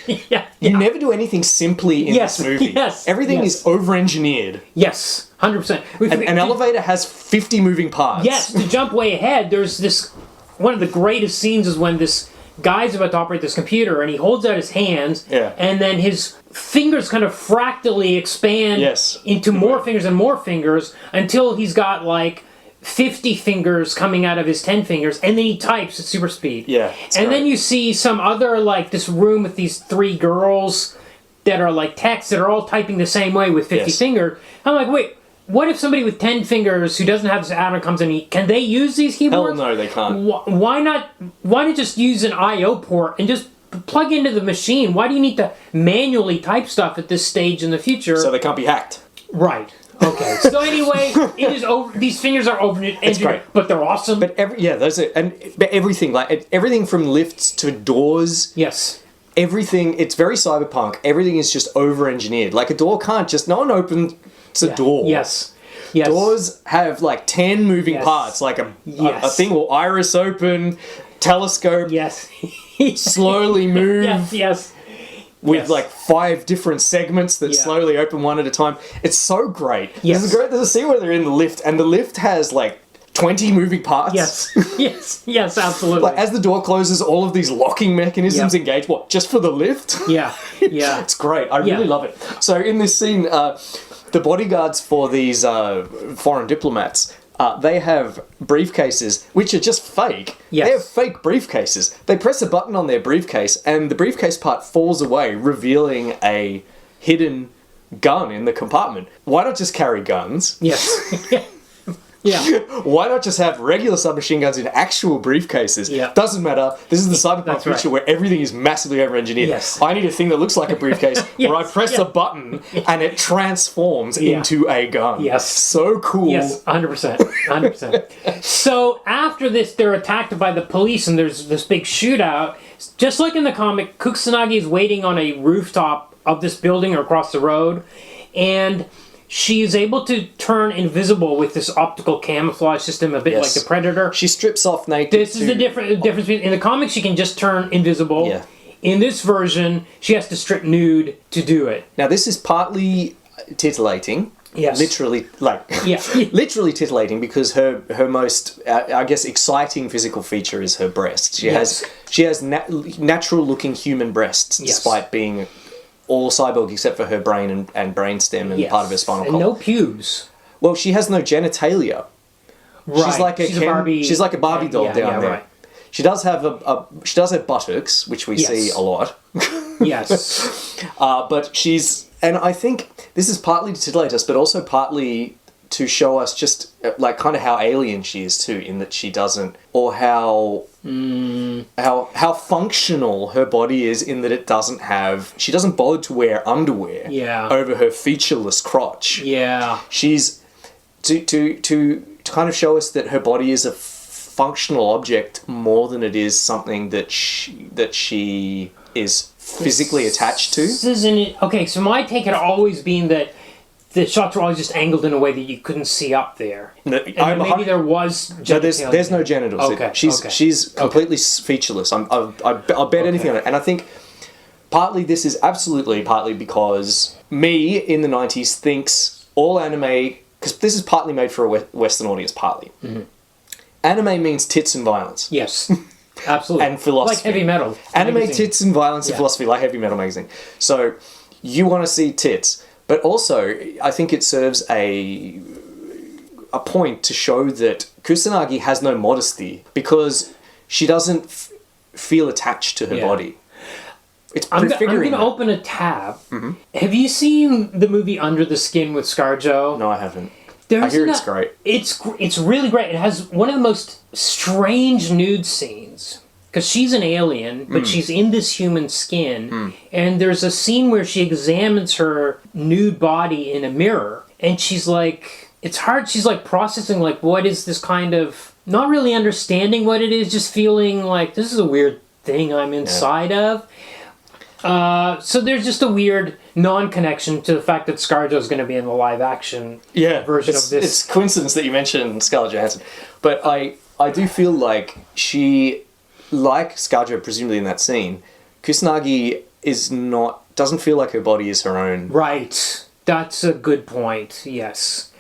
you never do anything simply in this movie. Yes. Everything is over-engineered. Yes, 100%. An elevator has 50 moving parts. Yes, to jump way ahead, there's this... One of the greatest scenes is when this guy's about to operate this computer, and he holds out his hands, and then his fingers kind of fractally expand into more fingers and more fingers until he's got like 50 fingers coming out of his 10 fingers, and then he types at super speed. Yeah. And then you see some other, like, this room with these 3 girls that are like texts that are all typing the same way with 50 fingers. I'm like, wait, what if somebody with 10 fingers who doesn't have this add-on comes in, can they use these keyboards? Hell no, they can't. Why not just use an I.O. port and just plug into the machine? Why do you need to manually type stuff at this stage in the future? So they can't be hacked. Right. Okay. So anyway, it is over. These fingers are over-engineered, but they're awesome. But everything, like everything from lifts to doors. Yes. Everything, it's very cyberpunk. Everything is just over-engineered. Like a door can't just, no one opens a door. Yes. Doors have like 10 moving parts, like a thing will iris open, telescope, slowly move. Yes. With like 5 different segments that slowly open one at a time. It's so great. Yes. There's a scene where they're in the lift, and the lift has like 20 moving parts. Yes, absolutely. Like as the door closes, all of these locking mechanisms engage. What, just for the lift? Yeah. It's great. I really love it. So in this scene, the bodyguards for these foreign diplomats, they have briefcases, which are just fake. Yes. They have fake briefcases. They press a button on their briefcase, and the briefcase part falls away, revealing a hidden gun in the compartment. Why not just carry guns? Yes. Yeah. Why not just have regular submachine guns in actual briefcases? Yeah. Doesn't matter. This is the cyberpunk future where everything is massively over-engineered. Yes. I need a thing that looks like a briefcase where I press a button and it transforms into a gun. Yes. So cool. Yes, 100%. 100%. So after this, they're attacked by the police and there's this big shootout. Just like in the comic, Kusanagi is waiting on a rooftop of this building or across the road, and she is able to turn invisible with this optical camouflage system, a bit like the Predator. She strips off naked. This is the difference. In the comics, she can just turn invisible. Yeah. In this version, she has to strip nude to do it. Now, this is partly titillating. Yes. Literally, Yeah. literally titillating, because her most, I guess, exciting physical feature is her breast. She has natural-looking human breasts, despite being all cyborg except for her brain and brainstem and part of her spinal column. And no pubes. Well, she has no genitalia. Right. like a Barbie. She's like a Barbie doll down there. Right. She does have she does have buttocks, which we see a lot. Yes. But and I think this is partly to titillate us, but also partly to show us just like kind of how alien she is too, in that she doesn't, or how functional her body is, in that it doesn't have. She doesn't bother to wear underwear. Over her featureless crotch. Yeah. She's to kind of show us that her body is a functional object more than it is something that she is physically attached to. This isn't it. Okay, so my take had always been that the shots were always just angled in a way that you couldn't see up there. And maybe there was genitalia. No, there's no genitals. Okay. She's completely featureless. I'll bet anything on it. And I think partly because me in the 90s thinks all anime, because this is partly made for a Western audience, partly. Mm-hmm. Anime means tits and violence. Yes. Absolutely. And philosophy. Like heavy metal. Anime, magazine. tits and violence and philosophy, like heavy metal magazine. So you want to see tits. But also, I think it serves a point to show that Kusanagi has no modesty because she doesn't feel attached to her body. It's prefiguring. I'm going to open a tab. Mm-hmm. Have you seen the movie Under the Skin with ScarJo? No, I haven't. I hear it's great. It's really great. It has one of the most strange nude scenes. Because she's an alien, but she's in this human skin. And there's a scene where she examines her nude body in a mirror. And she's like, it's hard. She's like processing, like, what is this kind of, not really understanding what it is, just feeling like, this is a weird thing I'm inside of. So there's just a weird non-connection to the fact that ScarJo's going to be in the live-action version of this. It's coincidence that you mentioned Scarlett Johansson. But I do feel like she, like ScarJo presumably in that scene, Kusanagi doesn't feel like her body is her own. Right. That's a good point, yes.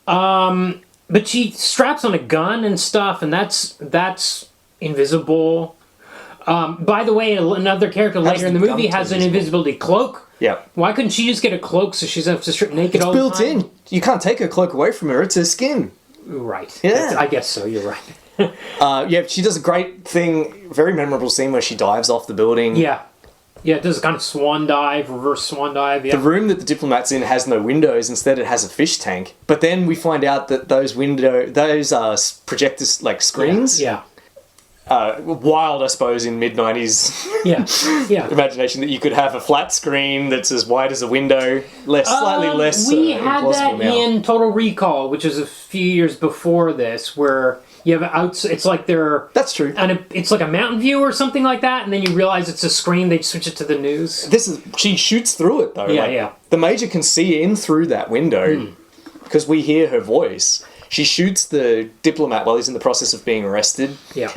But she straps on a gun and stuff, and that's invisible. By the way, another character later in the movie has an invisibility cloak. Yeah. Why couldn't she just get a cloak so she doesn't have to strip naked all the time? It's built in. You can't take her cloak away from her. It's her skin. Right. Yeah. I guess so. You're right. She does a great thing, very memorable scene where she dives off the building. Yeah. Yeah, it does a kind of swan dive, reverse swan dive. Yeah. The room that the diplomat's in has no windows. Instead, it has a fish tank. But then we find out that those projectors, like screens. Yeah. Wild, I suppose, in mid-90s imagination that you could have a flat screen that's as wide as a window, slightly less we had that now. in Total Recall, which was a few years before this, where you have it's like they're... That's true. And it's like a mountain view or something like that, and then you realize it's a screen, they switch it to the news. She shoots through it, though. Yeah. The Major can see in through that window because we hear her voice. She shoots the diplomat while he's in the process of being arrested. Yeah.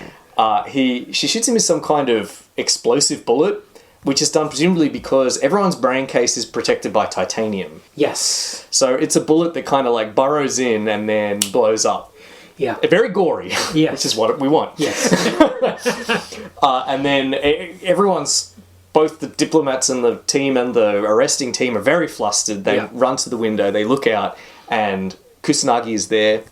She shoots him with some kind of explosive bullet, which is done presumably because everyone's brain case is protected by titanium. Yes. So it's a bullet that kind of like burrows in and then blows up. Yeah. Very gory. Yes. Which is what we want. Yes. And then everyone's, both the diplomats and the team and the arresting team are very flustered. They run to the window, they look out, and Kusanagi is there.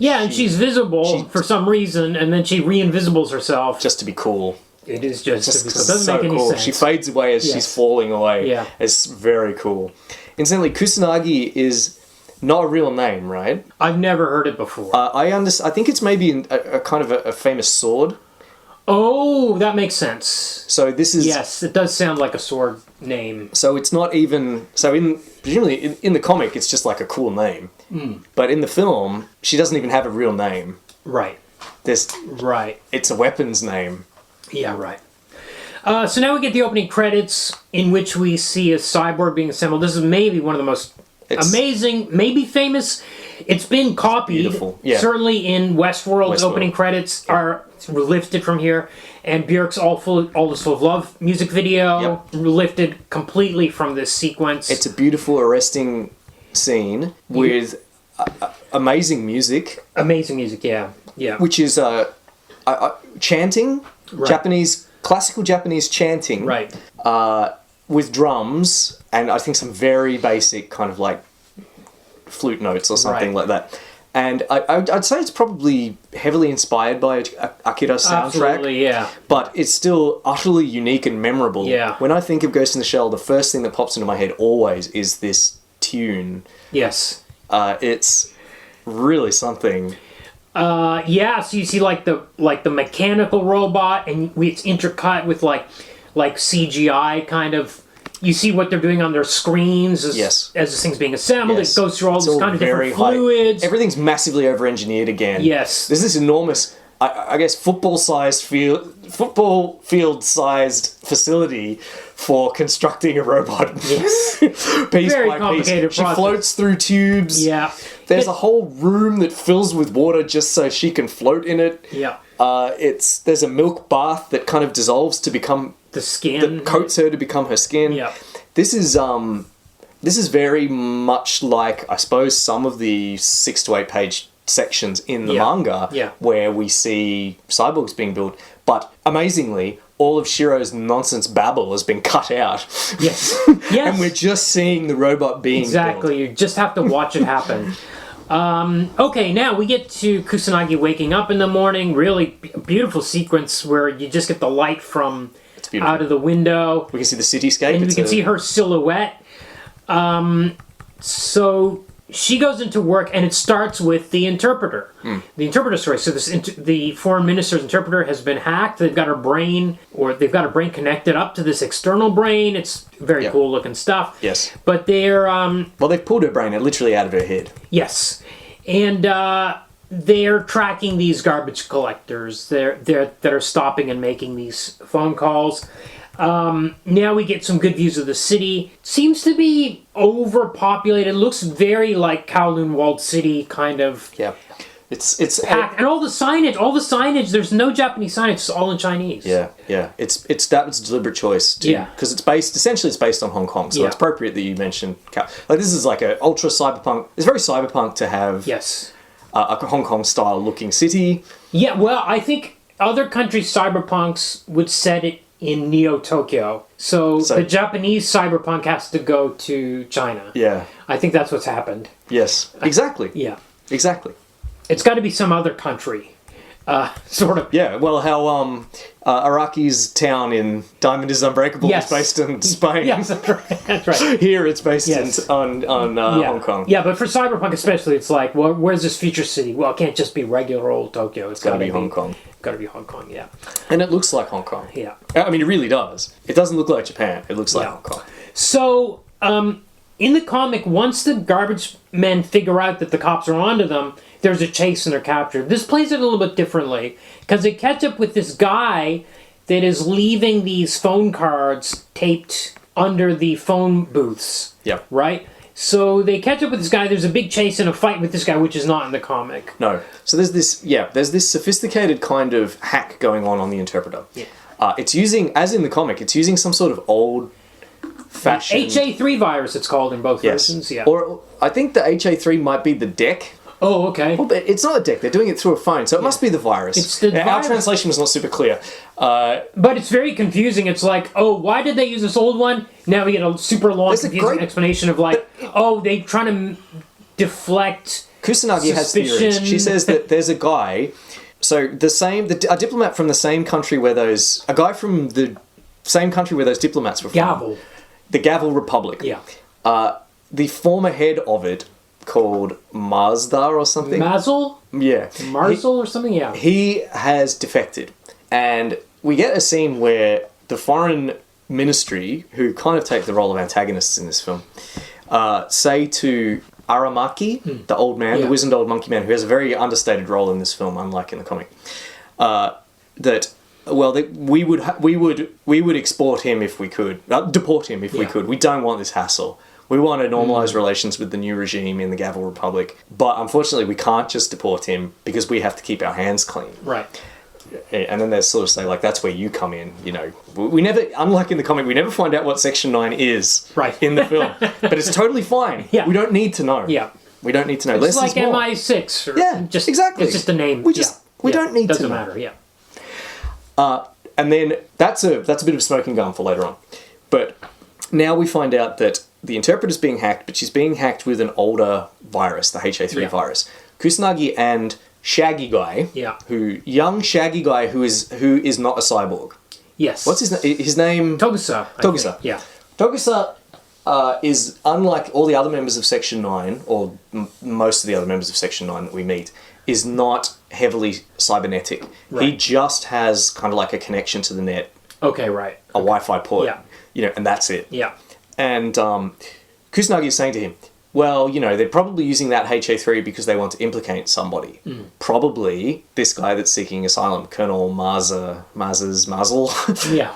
Yeah, and she's visible for some reason, and then she re-invisibles herself. Just to be cool. It is just to be cool. It doesn't make any sense. She fades away as she's falling away. Yeah. It's very cool. Incidentally, Kusanagi is not a real name, right? I've never heard it before. I think it's maybe a kind of a famous sword. Oh, that makes sense. So this is... Yes, it does sound like a sword name. So it's not even... So presumably in the comic, it's just like a cool name. But in the film, she doesn't even have a real name. Right. Right. It's a weapons name. Yeah, right. So now we get the opening credits in which we see a cyborg being assembled. This is maybe one of the most amazing, maybe famous. It's been copied. Beautiful. Yeah. Certainly in Westworld. Opening credits are lifted from here. And Björk's All Is Full of Love music video lifted completely from this sequence. It's a beautiful, arresting scene with amazing music. Amazing music, yeah. Which is chanting, classical Japanese chanting. Right. With drums, and I think some very basic kind of like flute notes or something like that. And I'd say it's probably heavily inspired by Akira's soundtrack. Absolutely, yeah. But it's still utterly unique and memorable. Yeah. When I think of Ghost in the Shell, the first thing that pops into my head always is this tune. Yes. It's really something. So you see like the mechanical robot, and it's intercut with like CGI kind of. You see what they're doing on their screens as this thing's being assembled. Yes. It goes through all these kind of different fluids. Everything's massively over-engineered again. Yes. There's this enormous, I guess, football field-sized facility for constructing a robot. Yes. Piece Very by complicated piece. process. She floats through tubes. Yeah. There's a whole room that fills with water just so she can float in it. Yeah. There's a milk bath that kind of dissolves to become the skin. That coats her to become her skin. Yeah. This is very much like, I suppose, some of the 6 to 8 page sections in the manga where we see cyborgs being built. But amazingly, all of Shirow's nonsense babble has been cut out. Yes. Yes. And we're just seeing the robot being Exactly. built. You just have to watch it happen. Okay, now we get to Kusanagi waking up in the morning. Really beautiful sequence where you just get the light from out of the window. We can see the cityscape. And we can see her silhouette. So she goes into work, and it starts with the interpreter. The interpreter story. So the foreign minister's interpreter has been hacked. They've got her brain, or they've got her brain connected up to this external brain. It's very cool looking stuff. Yes. But they're... well, they've pulled her brain literally out of her head. Yes. And they're tracking these garbage collectors that are stopping and making these phone calls. Now we get some good views of the city. Seems to be overpopulated. Looks very like Kowloon Walled City kind of. Yeah. It's packed. And all the signage, there's no Japanese signage, it's all in Chinese. Yeah. It's that was a deliberate choice too. Yeah. Because it's based on Hong Kong, so it's appropriate that you mentioned this is like a ultra cyberpunk. It's very cyberpunk to have a Hong Kong style looking city. Yeah, well, I think other countries' cyberpunks would set it in Neo-Tokyo. So the Japanese cyberpunk has to go to China. Yeah. I think that's what's happened. Yes. Exactly. Yeah. Exactly. It's got to be some other country. Sort of. Yeah, well, how Araki's town in Diamond is Unbreakable is based in Spain. Yes, that's right. Here it's based on Hong Kong. Yeah, but for Cyberpunk especially, it's like, well, where's this future city? Well, it can't just be regular old Tokyo. It's got to be Hong Kong. Got to be Hong Kong, yeah. And it looks like Hong Kong. Yeah. I mean, it really does. It doesn't look like Japan. It looks like Hong Kong. So, in the comic, once the garbage men figure out that the cops are onto them, there's a chase and they're captured. This plays it a little bit differently, because they catch up with this guy that is leaving these phone cards taped under the phone booths. Yeah. Right? So they catch up with this guy, there's a big chase and a fight with this guy, which is not in the comic. No. So there's this sophisticated kind of hack going on the interpreter. Yeah. It's using, as in the comic, it's using some sort of old fashioned... HA3 virus, it's called in both versions, yeah. Or I think the HA3 might be the deck. Oh, okay. Well, it's not a deck. They're doing it through a phone, so it must be the virus. It's the virus. Our translation was not super clear. But it's very confusing. It's like, oh, why did they use this old one? Now we get a super long, confusing explanation of like, they're trying to deflect Kusanagi has theories. She says that there's a guy, a diplomat from the same country where the diplomats were from. Gavel. The Gavel Republic. Yeah. The former head of it, called Mazda or something. Mazel? Yeah. Marzel or something? Yeah. He has defected. And we get a scene where the foreign ministry, who kind of take the role of antagonists in this film, say to Aramaki, the old man, the wizened old monkey man, who has a very understated role in this film, unlike in the comic, that... Well, we would export him if we could, deport him if we could. We don't want this hassle. We want to normalise relations with the new regime in the Gavel Republic, but unfortunately we can't just deport him because we have to keep our hands clean. Right. And then they sort of say, like, that's where you come in. You know, we never, unlike in the comic, we never find out what Section 9 is in the film, but it's totally fine. Yeah. We don't need to know. Yeah. We don't need to know. It's like MI6. Exactly. It's just a name. We don't need to know. Doesn't matter. Yeah. And then that's a bit of a smoking gun for later on. But now we find out that the interpreter's being hacked, but she's being hacked with an older virus, the HA3 virus. Kusanagi and Shaggy Guy. Yeah. Young Shaggy Guy who is not a cyborg. Yes. What's his name? His name? Togusa. I Togusa. think. Yeah. Togusa is, unlike all the other members of Section 9, or most of the other members of Section 9 that we meet, is not heavily cybernetic. Right. He just has kind of like a connection to the net, Okay, right. a Wi-Fi port, Yeah. and that's it. Yeah. And Kusanagi is saying to him, well, they're probably using that HA3 because they want to implicate somebody. Probably this guy that's seeking asylum, Colonel Mazel. Yeah.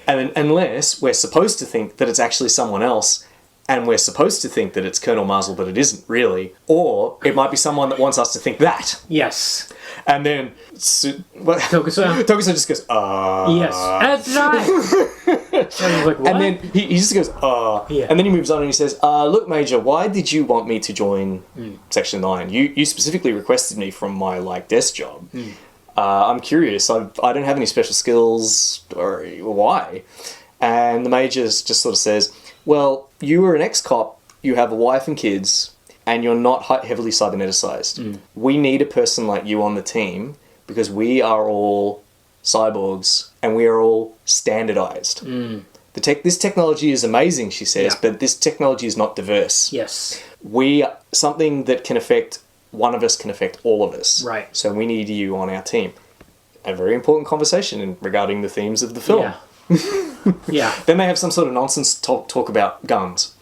And unless we're supposed to think that it's actually someone else, and we're supposed to think that it's Colonel Mazel, but it isn't really, or it might be someone that wants us to think that. Yes. And then Togusa. Togusa just goes, Yes. That's right. I was like, what? And then he just goes, Yeah. And then he moves on and he says, look, Major, why did you want me to join Section 9? You specifically requested me from my, desk job. I'm curious. I don't have any special skills, or why? And the Major just sort of says, well, you were an ex-cop, you have a wife and kids, and you're not heavily cyberneticized. We need a person like you on the team because we are all cyborgs and we are all standardized. This technology is amazing, she says, but this technology is not diverse. Yes. Something that can affect one of us can affect all of us. Right. So we need you on our team. A very important conversation regarding the themes of the film. Yeah. Yeah. Then they have some sort of nonsense talk about guns.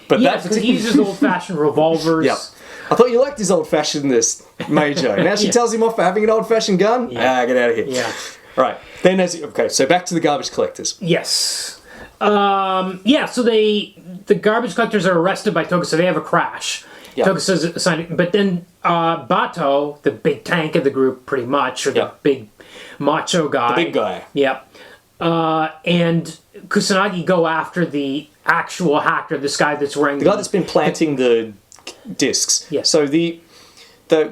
But Yes, because he uses old-fashioned revolvers. Yep. I thought you liked his old-fashionedness, Major. Now she tells him off for having an old-fashioned gun? Yeah. Get out of here. Yeah. Right. Then so back to the garbage collectors. Yes. So the garbage collectors are arrested by Togusa. They have a crash. Yep. Togusa's assigned, but then Bato, the big tank of the group, pretty much, or the big macho guy. The big guy. Yep. And Kusanagi go after the actual hacker, this guy that's wearing The guy that's been planting the discs. Yes. So the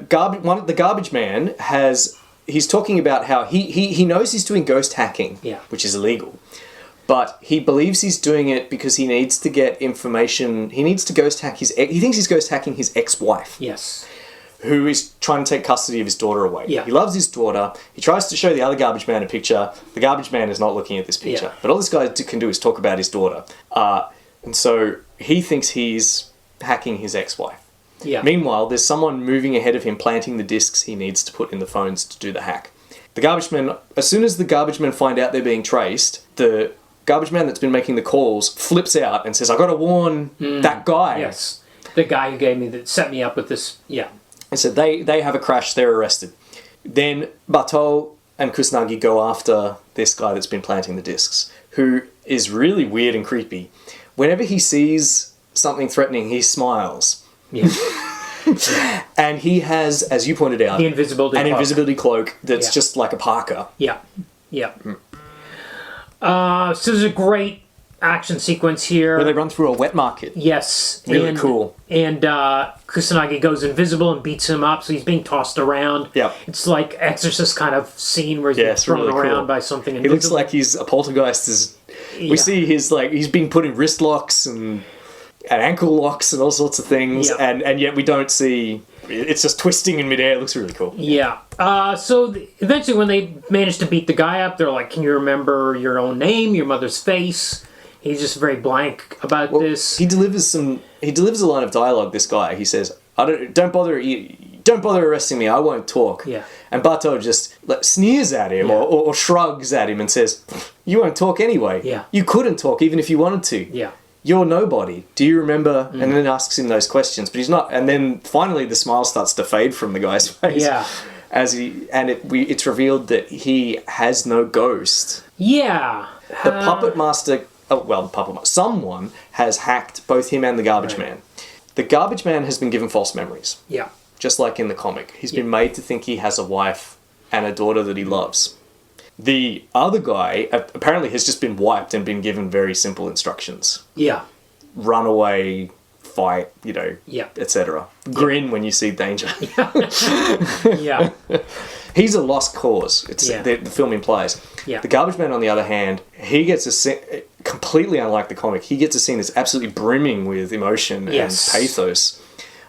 garbage man he's talking about how he knows he's doing ghost hacking, which is illegal. But he believes he's doing it because he needs to get information. He needs to ghost hack he thinks he's ghost hacking his ex-wife. Yes. Who is trying to take custody of his daughter away. Yeah. He loves his daughter. He tries to show the other garbage man a picture. The garbage man is not looking at this picture. Yeah. But all this guy can do is talk about his daughter. And so he thinks he's hacking his ex-wife. Yeah. Meanwhile, there's someone moving ahead of him planting the discs he needs to put in the phones to do the hack. The garbage man, as soon as the garbage men find out they're being traced, the garbage man that's been making the calls flips out and says, I gotta warn that guy. Yes. The guy who set me up with this. Yeah. And so they have a crash, they're arrested. Then Bato and Kusanagi go after this guy that's been planting the discs, who is really weird and creepy. Whenever he sees something threatening, he smiles. Yeah. And he has, as you pointed out, The invisibility cloak. invisibility cloak that's just like a parka. Yeah. Yeah. So there's a great action sequence here. Where they run through a wet market. Yes. Really cool. And Kusanagi goes invisible and beats him up, so he's being tossed around. Yep. It's like Exorcist kind of scene where he's being thrown really around cool. by something He invisible. looks like he's a poltergeist. Yeah. We see he's being put in wrist locks and ankle locks and all sorts of things, Yeah. and yet we don't see. It's just twisting in midair. It looks really cool. Yeah. Eventually when they manage to beat the guy up, they're like, can you remember your own name, your mother's face? He's just very blank about this. He delivers a line of dialogue. This guy, he says, "Don't bother arresting me. I won't talk." Yeah. And Bato just sneers at him or shrugs at him and says, "You won't talk anyway. Yeah. You couldn't talk even if you wanted to. Yeah. You're nobody. Do you remember?" And then asks him those questions, but he's not. And then finally, the smile starts to fade from the guy's face. Yeah. It's revealed that he has no ghost. Yeah. The puppet master. Someone has hacked both him and the garbage man. The garbage man has been given false memories, Yeah. just like in the comic. He's been made to think he has a wife and a daughter that he loves. The other guy apparently has just been wiped and been given very simple instructions. Yeah. Run away, fight, Yeah. etc. Grin when you see danger. Yeah. He's a lost cause. Yeah. The film implies. Yeah. The garbage man, on the other hand, he gets a scene, completely unlike the comic. He gets a scene that's absolutely brimming with emotion Yes. and pathos,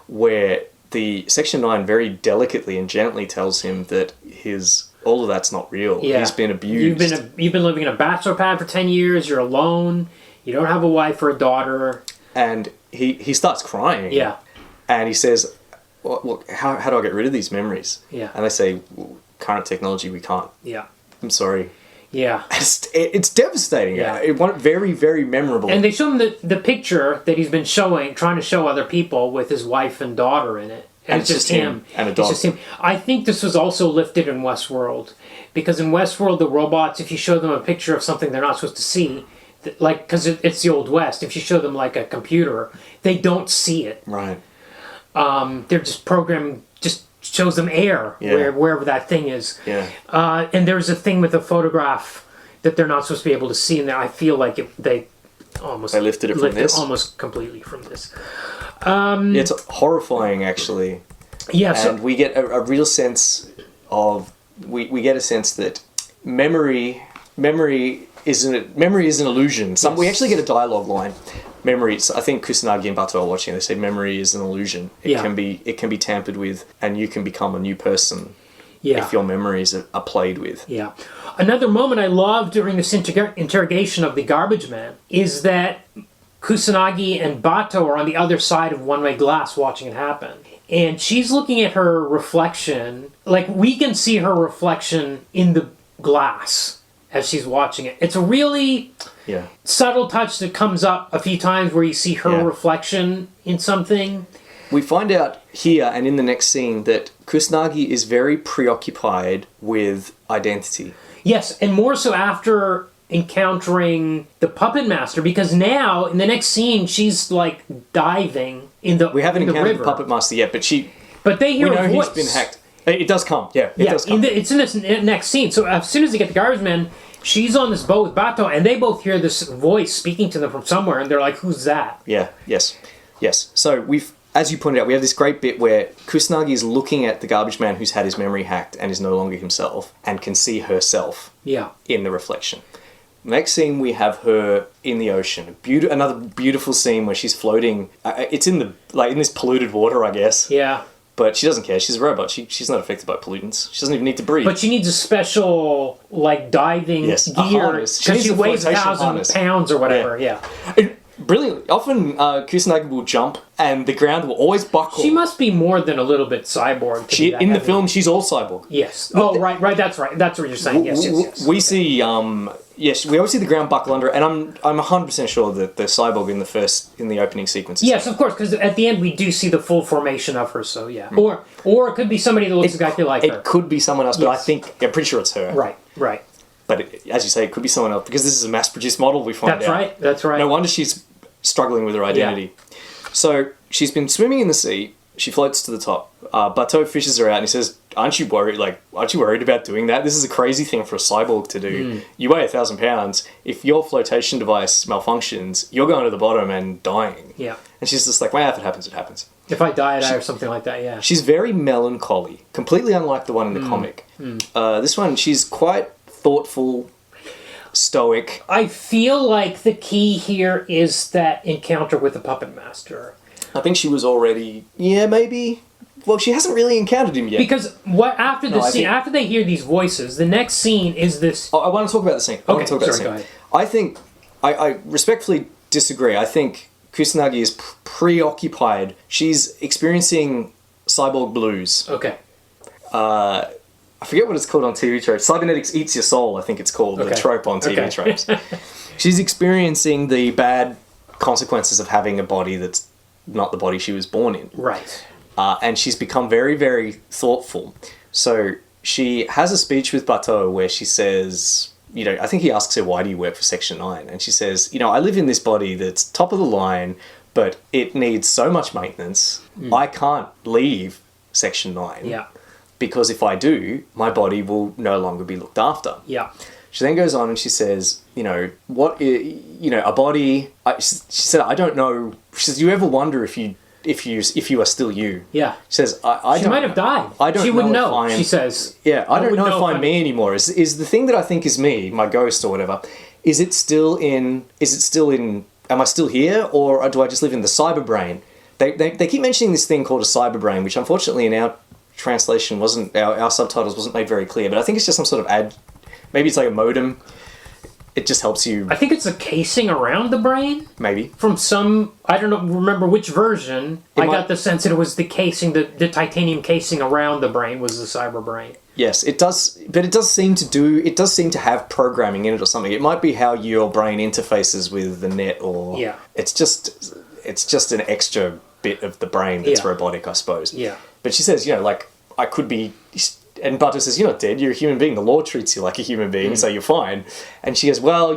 where the Section 9 very delicately and gently tells him that all of that's not real. Yeah. He's been abused. You've been living in a bachelor pad for 10 years. You're alone. You don't have a wife or a daughter. And he starts crying. Yeah. And he says, well, look, how do I get rid of these memories? Yeah. And they say, well, current technology, we can't. Yeah. I'm sorry. Yeah. It's devastating. Yeah. It very, very memorable. And they show him the picture that he's been trying to show other people with his wife and daughter in it. And it's just him. And a dog. It's just him. I think this was also lifted in Westworld. Because in Westworld, the robots, if you show them a picture of something they're not supposed to see, like, because it's the Old West, if you show them like a computer, they don't see it. Right. They're just programming, just shows them air wherever that thing is. Yeah. And there's a thing with a photograph that they're not supposed to be able to see in there. I feel like they lifted it from this? almost completely from this. It's horrifying, actually. Yeah. And we get a real sense of... We get a sense that memory is an illusion. We actually get a dialogue line. Memories. I think Kusanagi and Bato are watching. They say memory is an illusion. It can be tampered with, and you can become a new person if your memories are played with. Yeah. Another moment I loved during this interrogation of the garbage man is that Kusanagi and Bato are on the other side of one-way glass watching it happen. And she's looking at her reflection. Like, we can see her reflection in the glass as she's watching it. It's a really subtle touch that comes up a few times where you see her reflection in something. We find out here and in the next scene that Kusanagi is very preoccupied with identity. Yes, and more so after encountering the puppet master, because now in the next scene she's like diving in the river. We haven't encountered the puppet master yet, but they hear a voice. He's been hacked. It does come. It does come. It's in this next scene. So as soon as they get the garbage man, she's on this boat with Bato, and they both hear this voice speaking to them from somewhere, and they're like, "Who's that?" Yes. So as you pointed out, we have this great bit where Kusanagi is looking at the garbage man who's had his memory hacked and is no longer himself, and can see herself in the reflection. Next scene, we have her in the ocean. Another beautiful scene where she's floating. It's in this polluted water, I guess. Yeah. But she doesn't care. She's a robot. She's not affected by pollutants. She doesn't even need to breathe. But she needs a special diving gear because she weighs 1,000 pounds or whatever. Yeah. Brilliantly. Often Kusanagi will jump and the ground will always buckle. She must be more than a little bit cyborg. In the film, she's all cyborg. Yes. Right. That's right. That's what you're saying. Yes. We see. We always see the ground buckle under, and I'm 100% sure that the cyborg in the opening sequence. Yes, of course, because at the end we do see the full formation of her. So yeah, or it could be somebody that looks exactly like her. It could be someone else, but I'm pretty sure it's her. Right. But as you say, it could be someone else because this is a mass-produced model. We find out. That's right. No wonder she's struggling with her identity. Yeah. So she's been swimming in the sea. She floats to the top. Bato fishes her out and he says, aren't you worried about doing that? This is a crazy thing for a cyborg to do. You weigh 1,000 pounds. If your flotation device malfunctions, you're going to the bottom and dying. Yeah. And she's just like, well, if it happens, it happens. If I die or something like that, yeah. She's very melancholy, completely unlike the one in the comic. This one, she's quite thoughtful, stoic. I feel like the key here is that encounter with the puppet master. I think she was already, maybe. Well, she hasn't really encountered him yet. Because after they hear these voices, the next scene is this. Oh, I want to talk about the scene. Go ahead. I think I respectfully disagree. I think Kusanagi is preoccupied. She's experiencing cyborg blues. Okay. I forget what it's called on TV tropes. Cybernetics Eats Your Soul, I think it's called, the trope on TV tropes. She's experiencing the bad consequences of having a body that's not the body she was born in. Right. And she's become very, very thoughtful. So she has a speech with Bato where she says, I think he asks her, why do you work for Section 9? And she says, I live in this body that's top of the line, but it needs so much maintenance. I can't leave Section 9. Yeah. Because if I do, my body will no longer be looked after. Yeah. She then goes on and she says, a body... she said, I don't know... She says, you ever wonder if you are still you? Yeah. She says, she might have died. She wouldn't know. She says. Yeah, I don't know if I'm me anymore. Is the thing that I think is me, my ghost or whatever, is it still in... Am I still here, or do I just live in the cyber brain They keep mentioning this thing called a cyber brain, which unfortunately in our translation our subtitles wasn't made very clear, but I think it's just some sort of maybe it's like a modem. It just helps you. I think it's a casing around the brain. Maybe. From I don't know, remember which version. I got the sense that it was the casing, the titanium casing around the brain was the cyber brain. Yes, it does, but it does seem to have programming in it or something. It might be how your brain interfaces with the net, or it's just an extra bit of the brain that's robotic, I suppose. Yeah. But she says, like, I could be, and Butter says, you're not dead, you're a human being. The law treats you like a human being, so you're fine. And she goes, well,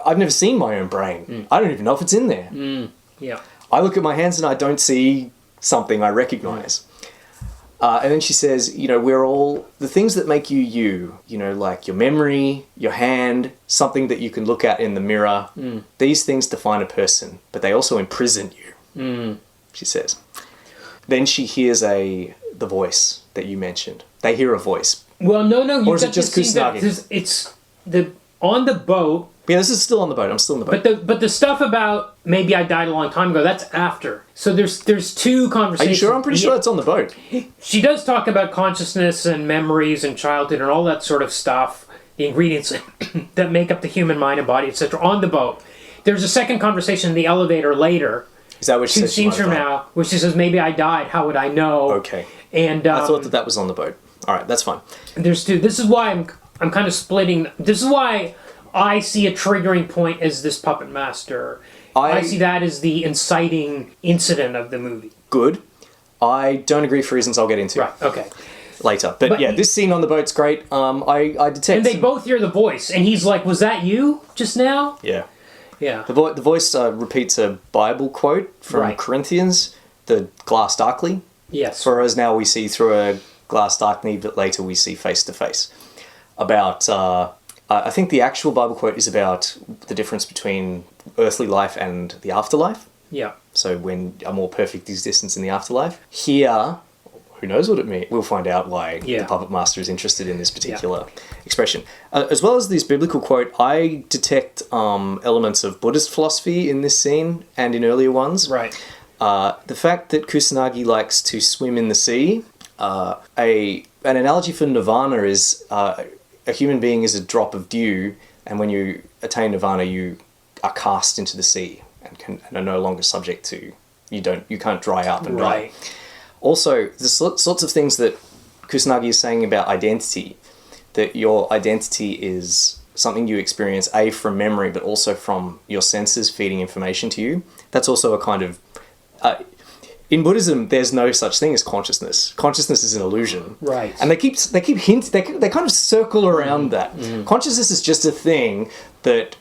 I've never seen my own brain. I don't even know if it's in there. Yeah. I look at my hands and I don't see something I recognize. And then she says, we're all, the things that make you, like your memory, your hand, something that you can look at in the mirror, these things define a person, but they also imprison you, she says. Then she hears the voice that you mentioned. They hear a voice. Well, no. Or is it just Kusanagi? It's on the boat. Yeah, this is still on the boat. I'm still on the boat. But the stuff about maybe I died a long time ago, that's after. So there's two conversations. Are you sure? I'm pretty sure it's on the boat. She does talk about consciousness and memories and childhood and all that sort of stuff, the ingredients that make up the human mind and body, etc. on the boat. There's a second conversation in the elevator later. Is that what she says? 2 scenes from now, where she says, maybe I died, how would I know? Okay. And I thought that was on the boat. All right, that's fine. There's two. This is why I'm kind of splitting. This is why I see a triggering point as this puppet master. I see that as the inciting incident of the movie. Good. I don't agree for reasons I'll get into. Right, okay. Later. But yeah, this scene on the boat's great. I detect... And they both hear the voice, and he's like, was that you just now? Yeah. Yeah. The voice repeats a Bible quote from Corinthians, the glass darkly. Yes. For us now we see through a glass darkly, but later we see face to face. About... I think the actual Bible quote is about the difference between earthly life and the afterlife. Yeah. So when a more perfect existence in the afterlife. Here, who knows what it means? We'll find out why the puppet master is interested in this particular expression. As well as this biblical quote, I detect elements of Buddhist philosophy in this scene and in earlier ones. Right. The fact that Kusanagi likes to swim in the sea, an analogy for nirvana is... a human being is a drop of dew, and when you attain nirvana, you are cast into the sea and are no longer subject to. You can't dry up and die. Also, the sorts of things that Kusanagi is saying about identity, that your identity is something you experience from memory, but also from your senses feeding information to you. That's also a kind of. In Buddhism, there's no such thing as consciousness. Consciousness is an illusion, right? And they kind of circle around that. Consciousness is just a thing that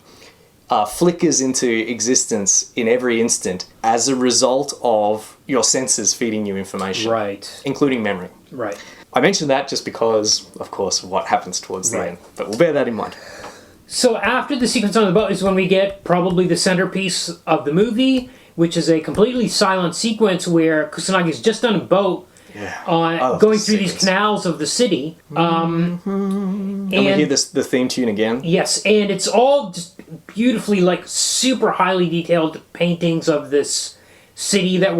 flickers into existence in every instant as a result of your senses feeding you information, right? Including memory, right? I mentioned that just because, of course, of what happens towards the end. But we'll bear that in mind. So after the sequence on the boat is when we get probably the centerpiece of the movie, which is a completely silent sequence where Kusanagi's just on a boat going through these canals of the city. And we hear the theme tune again. Yes, and it's all just beautifully, super highly detailed paintings of this city that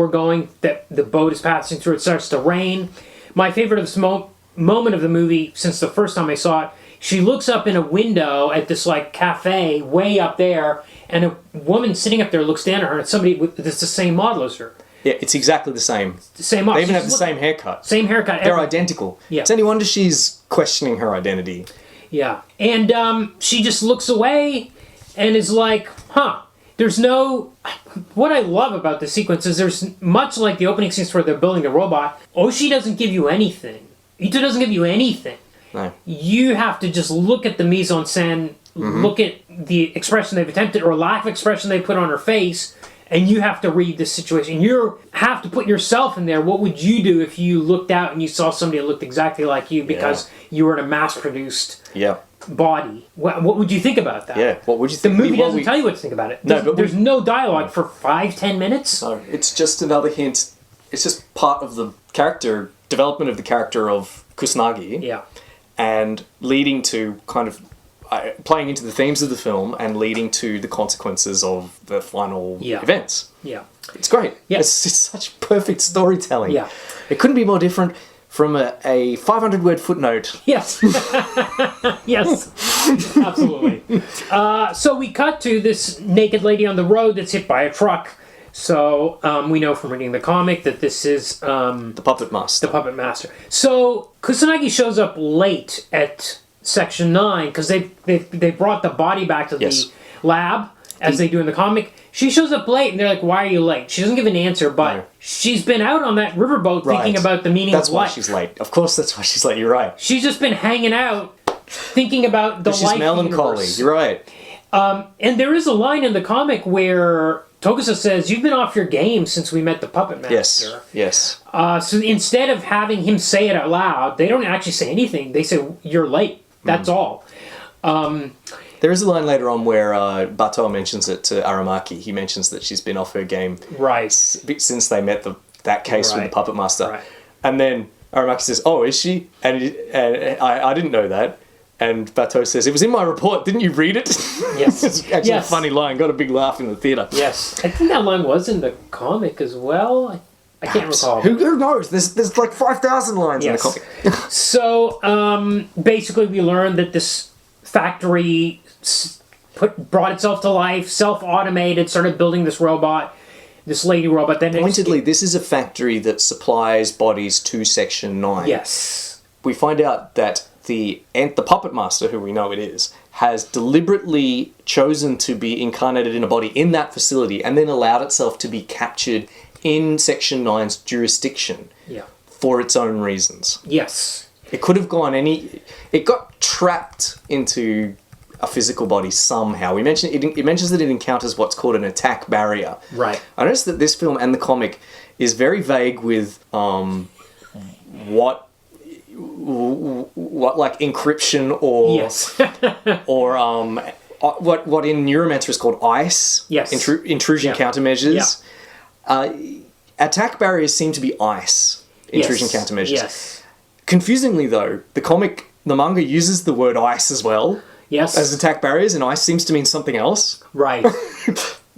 that the boat is passing through. It starts to rain. My favorite of this moment of the movie, since the first time I saw it, she looks up in a window at this cafe way up there, and a woman sitting up there looks down at her, and somebody that's the same model as her. Yeah, it's exactly the same. The same model. They even have the same haircut. Same haircut. They're identical. Yeah. It's any wonder she's questioning her identity. Yeah. And she just looks away and is like, there's no... What I love about the sequence is there's much like the opening scenes where they're building the robot. Oshii doesn't give you anything. Itō doesn't give you anything. No. You have to just look at the mise-en-scène, look at the expression they've attempted, or lack of expression they put on her face, and you have to read this situation. You have to put yourself in there. What would you do if you looked out and you saw somebody that looked exactly like you because you were in a mass-produced body? What would you think about that? Yeah, what would you think? The movie doesn't tell you what to think about it. There's no dialogue for 5-10 minutes. No, it's just another hint. It's just part of the development of the character of Kusanagi. Yeah. And leading to kind of playing into the themes of the film and leading to the consequences of the final events. Yeah. It's great. Yeah. It's such perfect storytelling. Yeah. It couldn't be more different from a 500-word footnote. Yes. Yes. Absolutely. So we cut to this naked lady on the road that's hit by a truck. So we know from reading the comic that this is... the Puppet Master. The Puppet Master. So Kusanagi shows up late at Section 9 because they brought the body back to the lab, as they do in the comic. She shows up late, and they're like, why are you late? She doesn't give an answer, but she's been out on that riverboat thinking about the meaning of life. That's why she's late. Of course that's why she's late, you're right. She's just been hanging out, thinking about the life She's melancholy, universe. you're right. And there is a line in the comic where Togusa says, you've been off your game since we met the Puppet Master. Yes. So instead of having him say it out loud, they don't actually say anything. They say, you're late. That's all. There is a line later on where Batou mentions it to Aramaki. He mentions that she's been off her game since they met that case with the Puppet Master. Right. And then Aramaki says, oh, is she? And I didn't know that. And Batou says, it was in my report. Didn't you read it? Yes. It's actually a funny line. Got a big laugh in the theatre. Yes. I think that line was in the comic as well. I can't recall. Who knows? There's like 5,000 lines in the comic. So, basically we learned that this factory brought itself to life, self-automated, started building this robot, this lady robot. Then Pointedly, this is a factory that supplies bodies to Section 9. Yes. We find out that the Puppet Master, who we know it is, has deliberately chosen to be incarnated in a body in that facility and then allowed itself to be captured in Section 9's jurisdiction for its own reasons. Yes. It could have gone It got trapped into a physical body somehow. It mentions that it encounters what's called an attack barrier. Right. I noticed that this film and the comic is very vague with what like encryption or or what in Neuromancer is called ICE. Yes. Intrusion countermeasures. Attack barriers seem to be ICE. Intrusion countermeasures. Yes. Confusingly though, the manga uses the word ICE as well. Yes. As attack barriers, and ICE seems to mean something else. Right.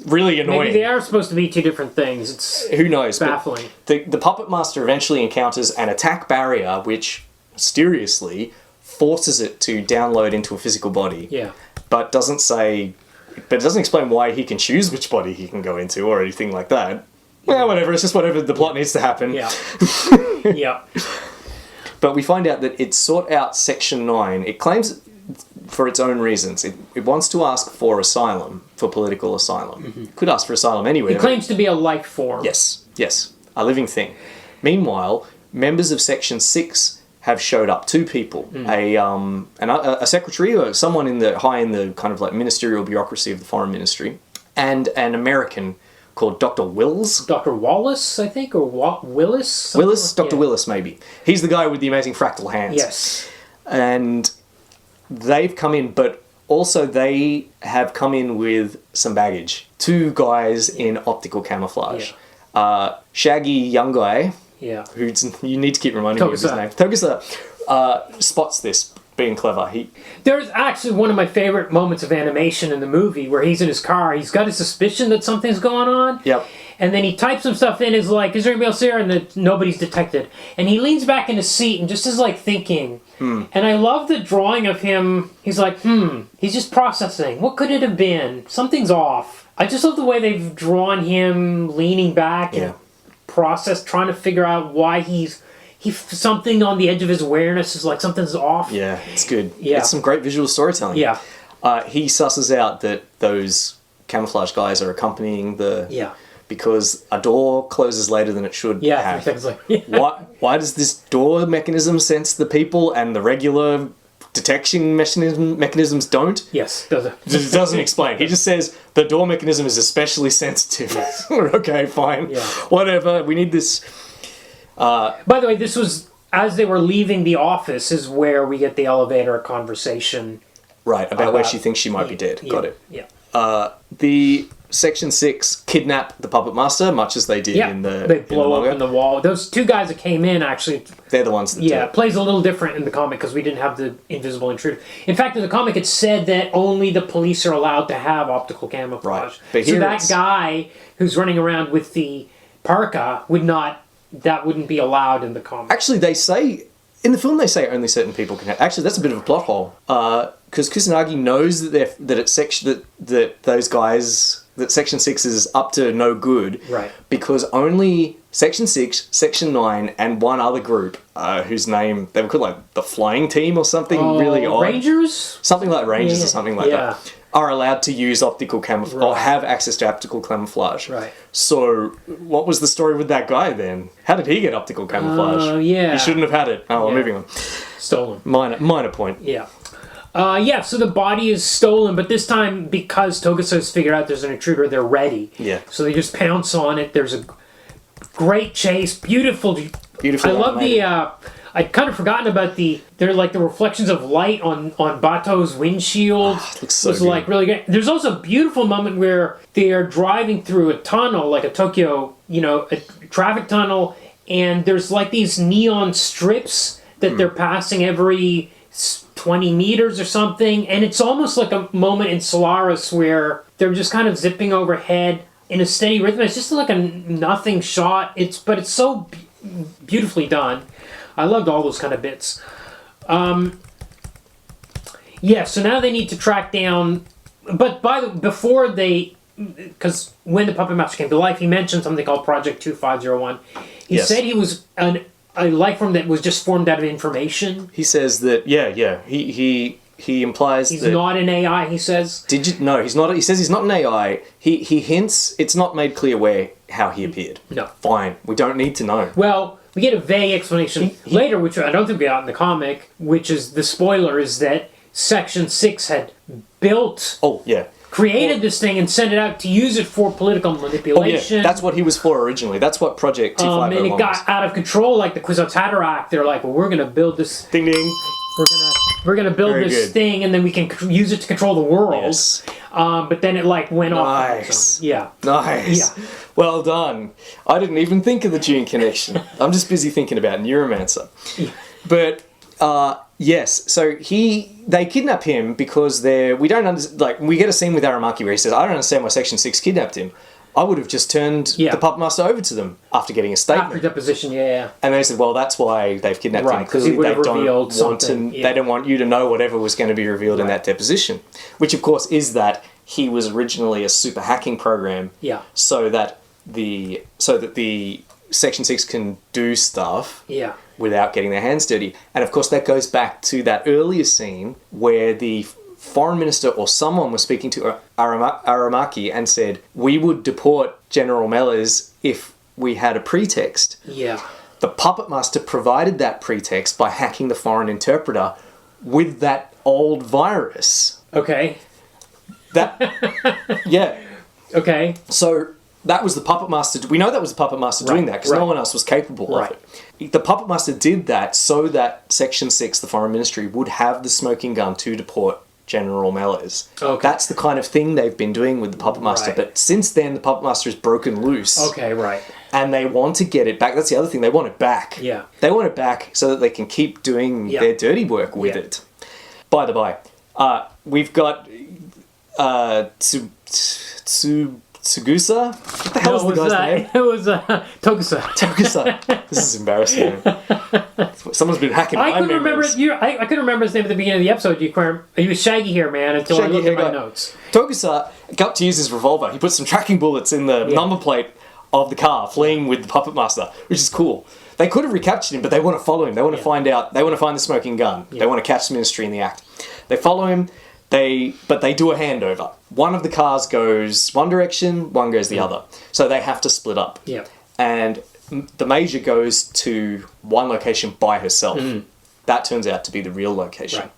Really annoying. Maybe they are supposed to be two different things. It's who knows? Baffling. The Puppet Master eventually encounters an attack barrier which mysteriously forces it to download into a physical body. Yeah. But it doesn't explain why he can choose which body he can go into or anything like that. Well, whatever, it's just whatever the plot needs to happen. Yeah. Yeah. But we find out that it sought out Section 9. It claims for its own reasons. It wants to ask for asylum, for political asylum. Mm-hmm. It could ask for asylum anywhere. It claims to be a life form. Yes, a living thing. Meanwhile, members of Section 6 have showed up. Two people, a secretary or someone high in the kind of like ministerial bureaucracy of the foreign ministry, and an American called Dr. Wills. Dr. Wallace, I think, or Willis? Willis? Dr. Willis, maybe. He's the guy with the amazing fractal hands. Yes. And they've come in, but also they have come in with some baggage. Two guys in optical camouflage. Yeah. Shaggy young guy, who you need to keep reminding me of his name. Togusa spots this being clever. There's actually one of my favorite moments of animation in the movie where he's in his car. He's got a suspicion that something's going on. Yep. And then he types some stuff in. Is like, is there anybody else here? And nobody's detected. And he leans back in his seat and just is like thinking. And I love the drawing of him. He's like, He's just processing. What could it have been? Something's off. I just love the way they've drawn him leaning back and trying to figure out why he's something on the edge of his awareness is like something's off. Yeah, it's good. Yeah. It's some great visual storytelling. Yeah. He susses out that those camouflage guys are accompanying because a door closes later than it should have. Exactly. Why does this door mechanism sense the people and the regular detection mechanisms don't? Yes. It doesn't explain. He just says the door mechanism is especially sensitive. Yes. Okay, fine. Yeah. Whatever. We need this. By the way, this was as they were leaving the office is where we get the elevator conversation. Right, about where she thinks she might be dead. Got it. Yeah. Section 6 kidnap the Puppet Master, much as they did in the they blow manga. open the wall. Those two guys that came in, actually... They're the ones that do it it. plays a little different in the comic because we didn't have the invisible intruder. In fact, in the comic, it said that only the police are allowed to have optical camouflage. Right. But so here that guy who's running around with the parka that wouldn't be allowed in the comic. Actually, they say... In the film, they say only certain people can have... Actually, that's a bit of a plot hole. Because Kusanagi knows that those guys... That Section 6 is up to no good. Right. Because only Section 6, Section 9, and one other group, whose name... They were called, like, the Flying Team or something really odd. Rangers? Something like Rangers or something like that. Are allowed to use optical camouflage... Or have access to optical camouflage. Right. So, what was the story with that guy then? How did he get optical camouflage? Yeah. He shouldn't have had it. Oh, well, moving on. Stolen. Minor point. Yeah. So the body is stolen, but this time, because Togusa's figured out there's an intruder, they're ready. Yeah. So they just pounce on it. There's a great chase. Beautiful. Beautiful. I love the... I'd kind of forgotten about they're like the reflections of light on Bato's windshield. It looks so was good. like really good. There's also a beautiful moment where they are driving through a tunnel, like a Tokyo, a traffic tunnel, and there's like these neon strips that they're passing every 20 meters or something, and it's almost like a moment in Solaris where they're just kind of zipping overhead in a steady rhythm. It's just like a nothing shot. But it's so beautifully done. I loved all those kind of bits. So now they need to track down... But because when the Puppet Master came to life, he mentioned something called Project 2501. He said he was a life form that was just formed out of information. He says that, he implies he's that... He's not an AI, he says. No, he's not. He says he's not an AI. He hints it's not made clear how he appeared. No. Fine. We don't need to know. Well... We get a vague explanation later, which I don't think we got in the comic, which is the spoiler, is that Section 6 had built... created this thing and sent it out to use it for political manipulation. That's what he was for originally. That's what Project 2501 and it got out of control, like the Kwisatz Haderach. They're like, well, we're going to build this... Ding ding. We're gonna build this thing, and then we can use it to control the world. Yes. But then it went off. Nice. Yeah. Nice. Yeah. Well done. I didn't even think of the Dune connection. I'm just busy thinking about Neuromancer. Yeah. But yes, so they kidnap him because we get a scene with Aramaki where he says, "I don't understand why Section 6 kidnapped him. I would have just turned the Puppet Master over to them after getting a statement." After deposition, yeah. And they said, well, that's why they've kidnapped him. Clearly they don't want you to know whatever was going to be revealed in that deposition. Which, of course, is that he was originally a super hacking program so that the Section 6 can do stuff without getting their hands dirty. And, of course, that goes back to that earlier scene where the foreign minister or someone was speaking to Aramaki and said, we would deport General Mellors if we had a pretext. Yeah. The Puppet Master provided that pretext by hacking the foreign interpreter with that old virus. Okay. Okay. So that was the Puppet Master. We know that was the Puppet Master doing that because no one else was capable of it. The Puppet Master did that so that Section 6, the Foreign Ministry, would have the smoking gun to deport General Mellors. Okay. That's the kind of thing they've been doing with the Puppet Master. But since then, the Puppet Master is broken loose. Okay, right. And they want to get it back. That's the other thing. They want it back. Yeah. They want it back so that they can keep doing their dirty work with it. By the by, we've got Tsugusa? What the hell is the guy's name? It was Togusa. Togusa. This is embarrassing. Someone's been hacking my memories. I couldn't remember his name at the beginning of the episode. He was Shaggy Hair Man until I looked at my notes. Togusa got to use his revolver. He put some tracking bullets in the number plate of the car, fleeing with the Puppet Master, which is cool. They could have recaptured him, but they want to follow him. They want to find out. They want to find the smoking gun. They want to catch the Ministry in the act. They follow him. But they do a handover. One of the cars goes one direction, one goes the other. So they have to split up. Yeah. And the Major goes to one location by herself. That turns out to be the real location. Right.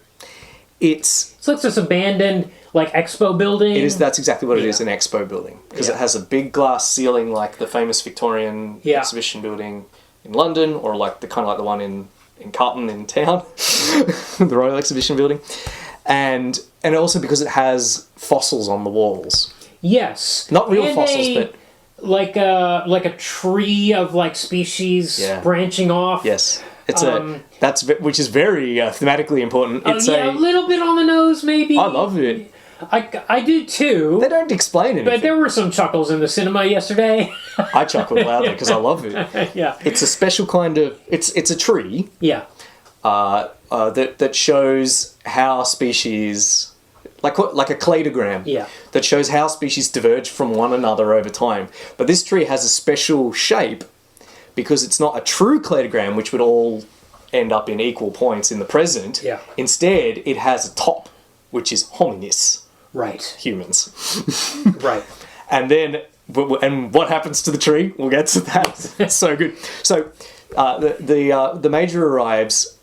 It's like this abandoned expo building. It is. That's exactly what it is, an expo building, because it has a big glass ceiling like the famous Victorian exhibition building in London, or the one in Carlton in town, the Royal Exhibition Building. And also because it has fossils on the walls. Yes. Not real And fossils, but... like a tree of like species branching off. Yes. It's which is very thematically important. It's a little bit on the nose, maybe. I love it. I do too. They don't explain anything. But there were some chuckles in the cinema yesterday. I chuckled loudly because I love it. Yeah. It's a special kind of... It's a tree. Yeah. That shows how species... Like a cladogram. Yeah. That shows how species diverge from one another over time. But this tree has a special shape because it's not a true cladogram, which would all end up in equal points in the present. Yeah. Instead, it has a top, which is hominis. Right. Humans. Right. And then, what happens to the tree? We'll get to that. It's so good. So, the major arrives.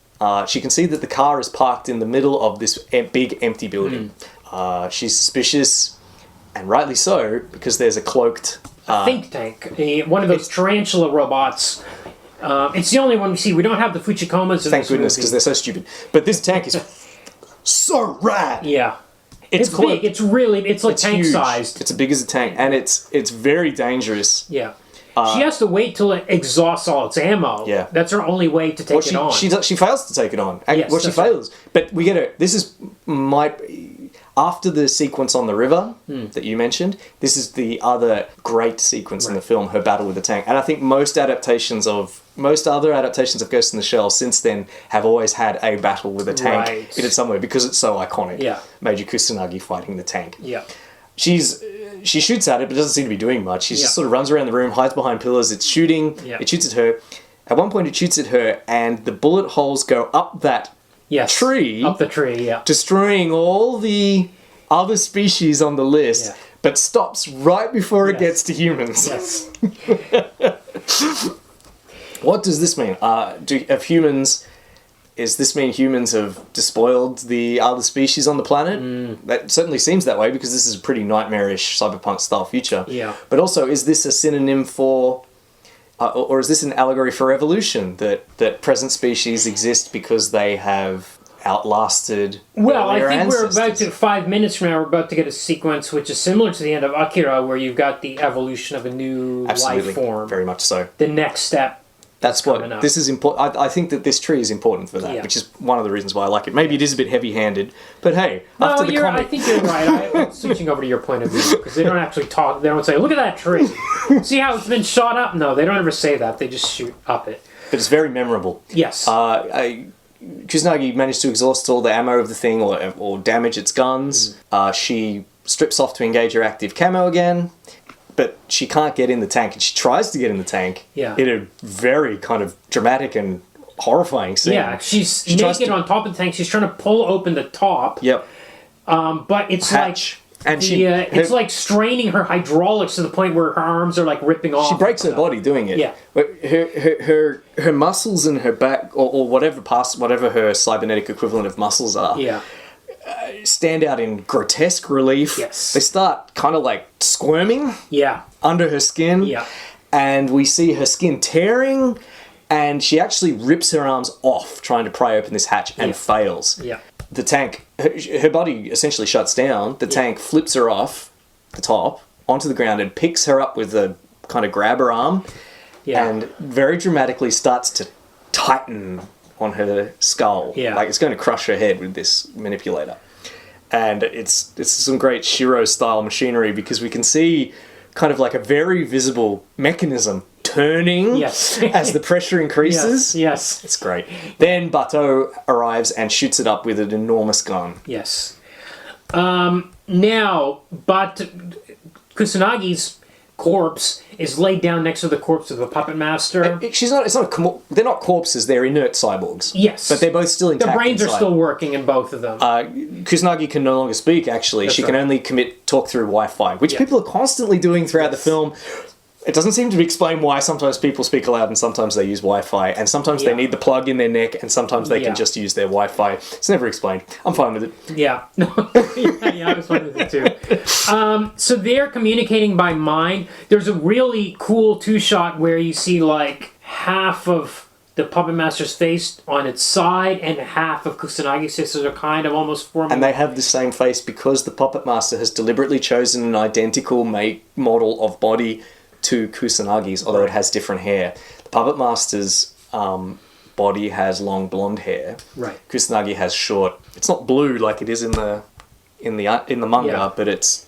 She can see that the car is parked in the middle of this big empty building. She's suspicious, and rightly so, because there's a cloaked... think tank. One of those tarantula robots. It's the only one we see. We don't have the Fuchikomas in Thank goodness, because they're so stupid. But this tank is so rad! Yeah. It's big. It's like tank-sized. It's as big as a tank, and it's very dangerous. Yeah. She has to wait till it exhausts all its ammo. Yeah. That's her only way to take it on. She fails to take it on. Yes, she fails. Right. But we get her... This is after the sequence on the river that you mentioned, this is the other great sequence in the film, her battle with the tank. And I think most other adaptations of Ghost in the Shell since then have always had a battle with a tank in it somewhere because it's so iconic. Yeah. Major Kusanagi fighting the tank. Yeah. She shoots at it, but doesn't seem to be doing much. She just sort of runs around the room, hides behind pillars. It's shooting. Yeah. It shoots at her. At one point, it shoots at her, and the bullet holes go up that tree. Up the tree, yeah. Destroying all the other species on the list, but stops right before it gets to humans. Yes. What does this mean? Does this mean humans have despoiled the other species on the planet? That certainly seems that way because this is a pretty nightmarish cyberpunk style future. Yeah. But also, is this a synonym for, or is this an allegory for evolution? That present species exist because they have outlasted. Well, I think ancestors? we're about to 5 minutes from now. We're about to get a sequence which is similar to the end of Akira, where you've got the evolution of a new life form. Very much so. The next step. That's what this is important. I think that this tree is important for that, which is one of the reasons why I like it. Maybe it is a bit heavy-handed, but hey, after the comic, I think you're right. I'm switching over to your point of view because they don't actually talk. They don't say, "Look at that tree. See how it's been shot up." No, they don't ever say that. They just shoot up it. But it's very memorable. Yes. Kusanagi managed to exhaust all the ammo of the thing or damage its guns. She strips off to engage her active camo again. But she can't get in the tank, and she tries to get in the tank in a very kind of dramatic and horrifying scene. Yeah, she's naked on top of the tank. She's trying to pull open the top. Yep. But it's it's like straining her hydraulics to the point where her arms are like ripping off. She breaks her body doing it. Yeah. But her muscles in her back, or whatever her cybernetic equivalent of muscles are. Yeah. Stand out in grotesque relief. Yes. They start kind of like squirming under her skin. Yeah. And we see her skin tearing, and she actually rips her arms off trying to pry open this hatch and fails. Yeah. The tank, her body essentially shuts down. The tank flips her off the top onto the ground and picks her up with a kind of grabber arm and very dramatically starts to tighten on her skull. Yeah. Like it's going to crush her head with this manipulator. And it's some great Shiro-style machinery because we can see kind of like a very visible mechanism turning as the pressure increases. Yes. It's great. Then Batou arrives and shoots it up with an enormous gun. Yes. But Kusanagi's corpse is laid down next to the corpse of the puppet master. They're not corpses, they're inert cyborgs. Yes. But they're both still intact. The brains are still working in both of them. Kusanagi can no longer speak, actually. She can only talk through Wi-Fi, which people are constantly doing throughout the film. It doesn't seem to explain why sometimes people speak aloud and sometimes they use Wi-Fi, and sometimes they need the plug in their neck and sometimes they can just use their Wi-Fi. It's never explained. I'm fine with it. Yeah. I was fine with it too. So they're communicating by mind. There's a really cool two-shot where you see like half of the puppet master's face on its side, and half of Kusanagi's faces are kind of almost forming. And they have the same face because the puppet master has deliberately chosen an identical model of body to Kusanagi's, although it has different hair. The puppet master's body has long blonde hair. Right. Kusanagi has short. It's not blue like it is in the manga, Yeah. but it's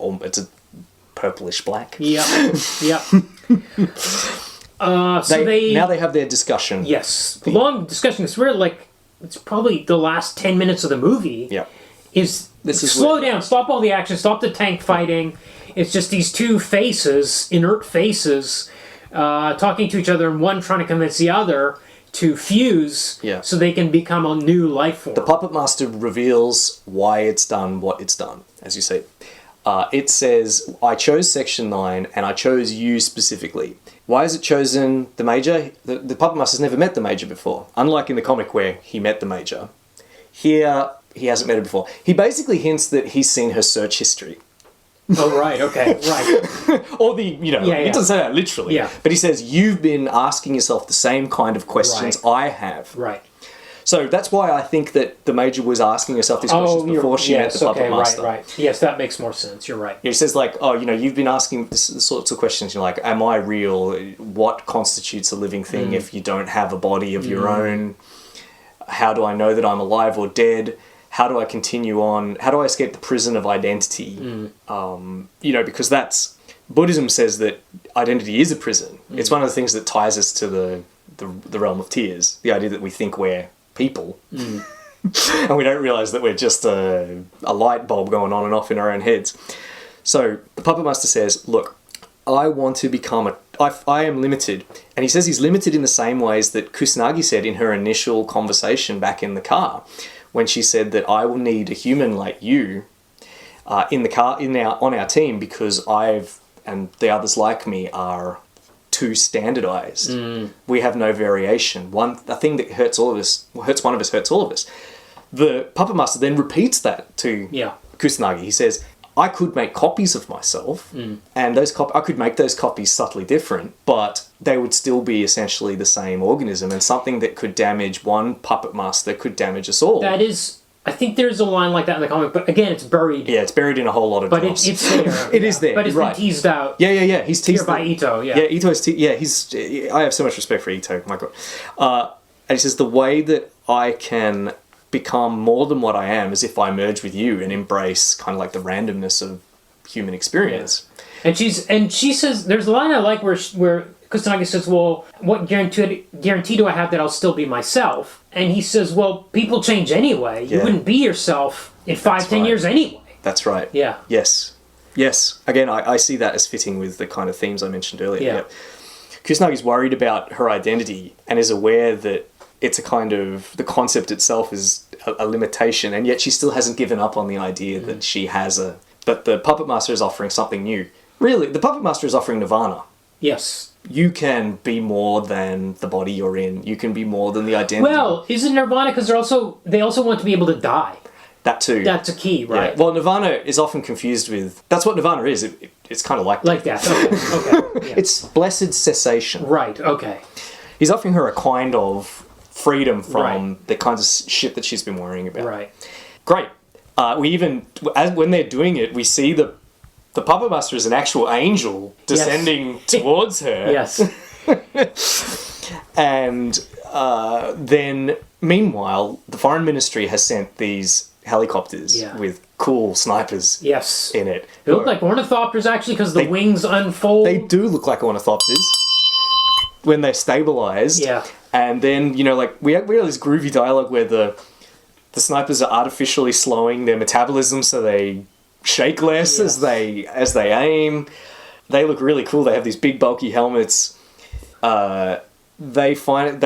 a purplish black. Yeah. Yeah. So they now they have their discussion. Yes. Long discussion. It's really like, it's probably the last 10 minutes of the movie. Yeah. This is slow down, stop all the action, stop the tank fighting. It's just these two faces, inert faces, talking to each other, and one trying to convince the other to fuse so they can become a new life form. The puppet master reveals why it's done what it's done, as you say. It says, I chose Section 9 and I chose you specifically. Why has it chosen the Major? The puppet master's never met the Major before, unlike in the comic where he met the Major. Here, he hasn't met her before. He basically hints that he's seen her search history. Oh, right, okay, right. Or he doesn't say that literally. Yeah. But he says, you've been asking yourself the same kind of questions I have. Right. So that's why I think that the Major was asking herself these questions before she met the puppet master. Right. Yes, that makes more sense. You're right. He says like, you've been asking the sorts of questions. You're like, am I real? What constitutes a living thing if you don't have a body of your own? How do I know that I'm alive or dead? How do I continue on? How do I escape the prison of identity? Because that's... Buddhism says that identity is a prison. It's one of the things that ties us to the realm of tears. The idea that we think we're people. And we don't realise that we're just a light bulb going on and off in our own heads. So the puppet master says, look, I want to become I am limited. And he says he's limited in the same ways that Kusanagi said in her initial conversation back in the car, when she said that I will need a human like you in the car, on our team, because and the others like me are too standardized. We have no variation. A thing that hurts one of us hurts all of us. The puppet master then repeats that to Kusanagi. He says, I could make copies of myself, and I could make those copies subtly different, but they would still be essentially the same organism, and something that could damage one puppet master could damage us all. That is... I think there's a line like that in the comic, but again, it's buried. Yeah, it's buried in a whole lot of dross. But it's there. It is there. But it's been teased out. Yeah. He's teased here by Itō. Yeah. Yeah, Ito's. I have so much respect for Itō. My God. And he says the way that I can become more than what I am is if I merge with you and embrace kind of like the randomness of human experience. Yeah. And she says there's a line I like where Kusanagi says, well, what guarantee do I have that I'll still be myself? And he says, well, people change anyway. You wouldn't be yourself in 5-10 years anyway. That's right. Yeah. Yes. Again, I see that as fitting with the kind of themes I mentioned earlier. Yeah. Kusanagi's worried about her identity and is aware that it's a kind of... The concept itself is a limitation, and yet she still hasn't given up on the idea that she has a... But the Puppet Master is offering something new. Really, the Puppet Master is offering nirvana. Yes. You can be more than the body you're in. You can be more than the identity. Well, isn't nirvana because they also want to be able to die. That too. That's a key, right? Yeah. Well, nirvana is often confused with... That's what nirvana is. It's kind of like that. Like that, okay. Yeah. It's blessed cessation. Right, okay. He's offering her a kind of freedom from the kinds of shit that she's been worrying about. Right. Great. When they're doing it, we see the Puppet Master is an actual angel descending towards her. Yes. And then, meanwhile, the Foreign Ministry has sent these helicopters with cool snipers in it. They look like ornithopters, actually, because the wings unfold. They do look like ornithopters when they're stabilized. Yeah. And then, we have this groovy dialogue where the snipers are artificially slowing their metabolism so they shake less as they aim. They look really cool. They have these big bulky helmets. They plan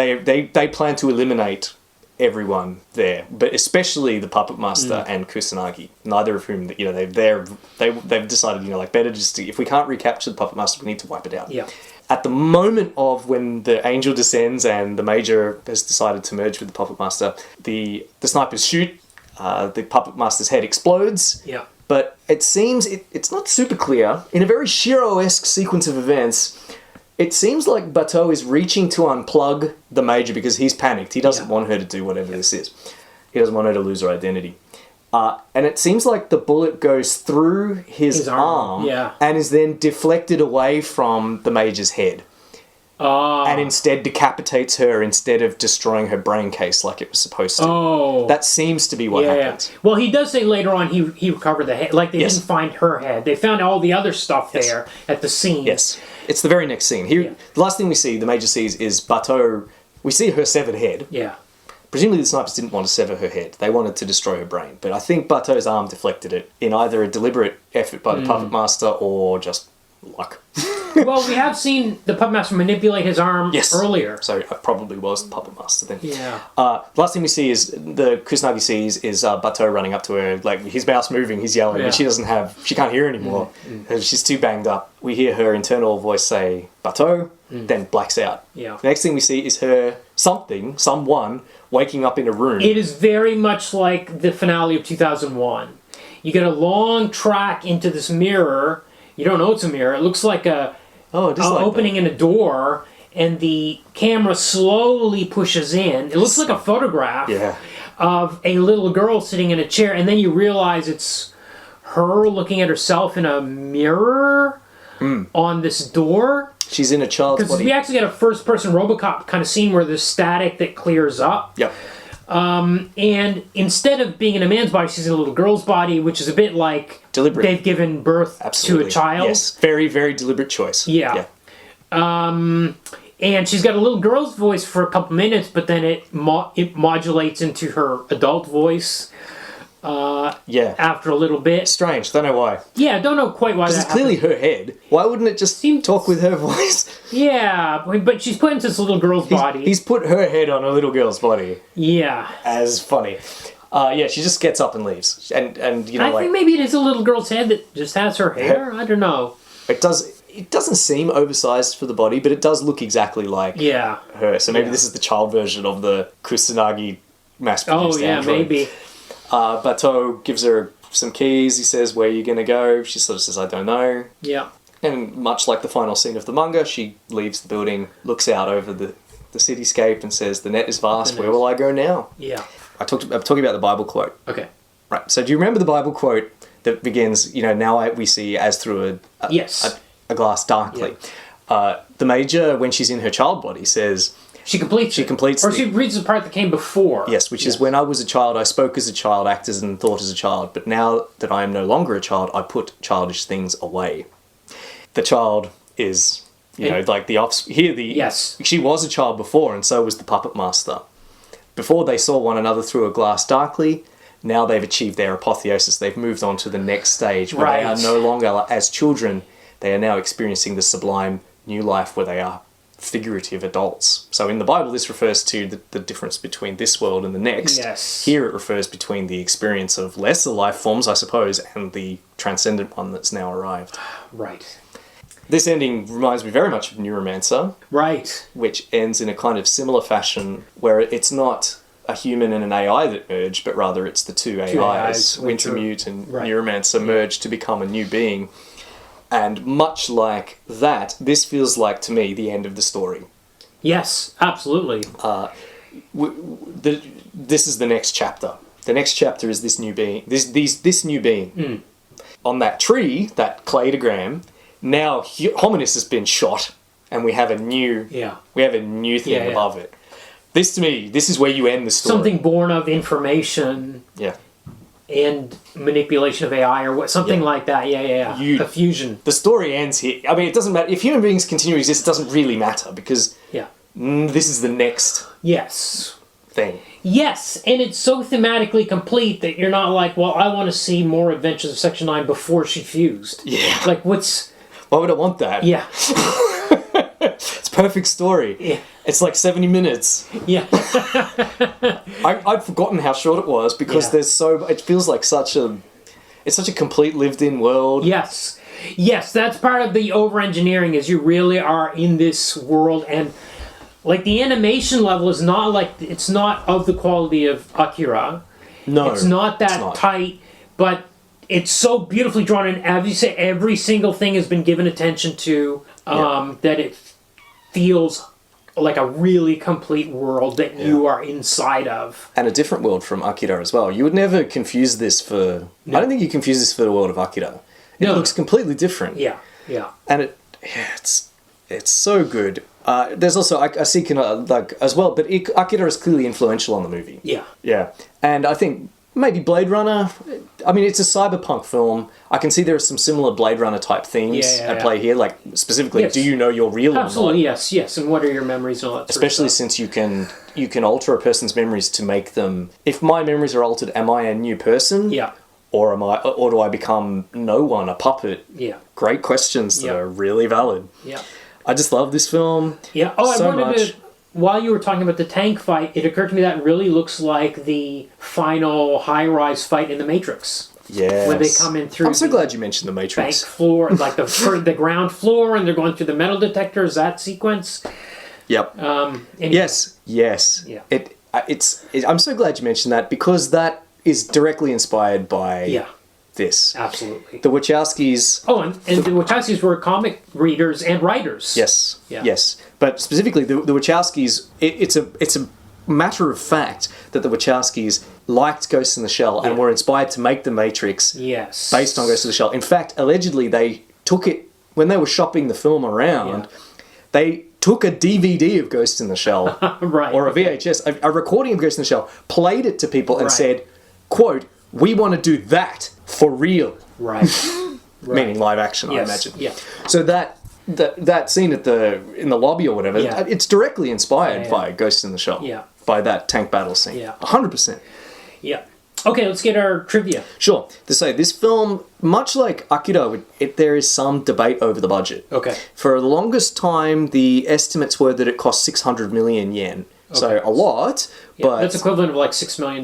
to eliminate everyone there, but especially the Puppet Master and Kusanagi. Neither of whom they've decided better just if we can't recapture the Puppet Master, we need to wipe it out. Yeah. At the moment of when the angel descends and the Major has decided to merge with the Puppet Master, the snipers shoot. The Puppet Master's head explodes. Yeah. But it seems it's not super clear. In a very Shiro-esque sequence of events, it seems like Bateau is reaching to unplug the Major because he's panicked. He doesn't want her to do whatever this is. He doesn't want her to lose her identity. And it seems like the bullet goes through his arm and is then deflected away from the Major's head. And instead decapitates her instead of destroying her brain case like it was supposed to. That seems to be what happens. Yeah. Well, he does say later on he recovered the head. Like, they didn't find her head. They found all the other stuff there at the scene. Yes. It's the very next scene. The last thing we see, the Major sees, is Bateau. We see her severed head. Yeah. Presumably the snipers didn't want to sever her head. They wanted to destroy her brain. But I think Bateau's arm deflected it in either a deliberate effort by the Puppet Master or just luck. Well, we have seen the Puppet Master manipulate his arm earlier. So it probably was the Puppet Master then. Yeah. Last thing we see is, the Kusanagi sees, is Bateau running up to her. Like, his mouth's moving, he's yelling, but she can't hear anymore. She's too banged up. We hear her internal voice say, Bateau, then blacks out. Yeah. The next thing we see is her, someone, waking up in a room. It is very much like the finale of 2001. You get a long track into this mirror. You don't know it's a mirror. It looks like a opening in a door, and the camera slowly pushes in. It looks like a photograph of a little girl sitting in a chair, and then you realize it's her looking at herself in a mirror on this door. She's in a child's body. Because we actually get a first-person RoboCop kind of scene where there's static that clears up. Yep. And instead of being in a man's body, she's in a little girl's body, which is a bit like deliberate. They've given birth to a child. Yes, very, very deliberate choice. Yeah. And she's got a little girl's voice for a couple minutes, but then it modulates into her adult voice. After a little bit. Strange, don't know why. Yeah, don't know quite why that Because it's clearly her head. Why wouldn't it just talk with her voice? Yeah, but she's put into this little girl's body. He's put her head on a little girl's body. Yeah. As funny. She just gets up and leaves. And you know, I think maybe it is a little girl's head that just has her hair. I don't know. It doesn't seem oversized for the body, but it does look exactly like her. So maybe this is the child version of the Kusanagi mass-produced android. Maybe. Bateau gives her some keys. He says, "Where are you going to go?" She sort of says, "I don't know." Yeah. And much like the final scene of the manga, she leaves the building, looks out over the cityscape and says, "The net is vast. Where will I go now?" Yeah. I'm talking about the Bible quote. Okay. Right. So do you remember the Bible quote that begins, now we see as through a glass darkly? Yeah. The Major, when she's in her child body, says... She completes Or she reads the part that came before. Yes, which is, when I was a child, I spoke as a child, acted and thought as a child, but now that I am no longer a child, I put childish things away. The child is, like the offspring. Here, she was a child before, and so was the Puppet Master. Before they saw one another through a glass darkly, now they've achieved their apotheosis. They've moved on to the next stage, where they are no longer, as children, they are now experiencing the sublime new life where they are figurative adults. So in the Bible, this refers to the difference between this world and the next. Yes. Here it refers between the experience of lesser life forms, I suppose, and the transcendent one that's now arrived. Right. This ending reminds me very much of Neuromancer. Right. Which ends in a kind of similar fashion, where it's not a human and an AI that merge, but rather it's the two AIs, Wintermute and Neuromancer, merge to become a new being. And much like that, this feels like, to me, the end of the story. Yes, absolutely. This is the next chapter. The next chapter is this new being. This new being. On that tree, that cladogram, now Hominis has been shot, and we have a new thing above it. This, to me, this is where you end the story. Something born of information. Yeah. And manipulation of AI or something like that. Yeah. A fusion. The story ends here. I mean, it doesn't matter. If human beings continue to exist, it doesn't really matter, because this is the next thing. Yes, and it's so thematically complete that you're not like, well, I want to see more Adventures of Section 9 before she fused. Yeah. Like, why would I want that? Yeah. It's a perfect story. Yeah. It's like 70 minutes. Yeah. I'd forgotten how short it was, because it feels like it's such a complete lived-in world. Yes. Yes, that's part of the over-engineering, is you really are in this world, and like the animation level is not like, it's not of the quality of Akira. No. It's not that tight, but it's so beautifully drawn, and as you say, every single thing has been given attention to, that feels like a really complete world that you are inside of. And a different world from Akira as well. You would never confuse this for... No. I don't think you confuse this for the world of Akira. It looks completely different. Yeah. And it's so good. There's also... I see as well, but Akira is clearly influential on the movie. Yeah. Yeah. And I think maybe Blade Runner... I mean, it's a cyberpunk film. I can see there are some similar Blade Runner type themes at play here. Like, specifically, do you know you're real Absolutely, or not? yes. And what are your memories and all that Especially sort of since you can alter a person's memories to make them... If my memories are altered, am I a new person? Yeah. Or do I become no one, a puppet? Yeah. Great questions that are really valid. Yeah. I just love this film. Yeah. Oh, so I wanted to... While you were talking about the tank fight, it occurred to me that really looks like the final high-rise fight in The Matrix. Yes. When they come in through... I'm so glad you mentioned The Matrix. Bank floor, like the ground floor, and they're going through the metal detectors, that sequence. Yep. Yes. Yeah. I'm so glad you mentioned that, because that is directly inspired by this. Absolutely. The Wachowskis... Oh, and the Wachowskis were comic readers and writers. Yes. Yeah. Yes. But specifically, the Wachowskis, it's a matter of fact that the Wachowskis liked Ghost in the Shell and were inspired to make The Matrix based on Ghost in the Shell. In fact, allegedly, they took it, when they were shopping the film around, they took a DVD of Ghost in the Shell, or a VHS, a recording of Ghost in the Shell, played it to people and said, quote, "We want to do that for real." Right. Meaning live action, I imagine. Yeah. So that scene in the lobby or whatever, it's directly inspired by Ghost in the Shell. Yeah. By that tank battle scene. Yeah. 100%. Yeah. Okay, let's get our trivia. Sure. To say, this film, much like Akira, there is some debate over the budget. Okay. For the longest time, the estimates were that it cost 600 million yen. Okay. So a lot, but... That's equivalent of like $6 million?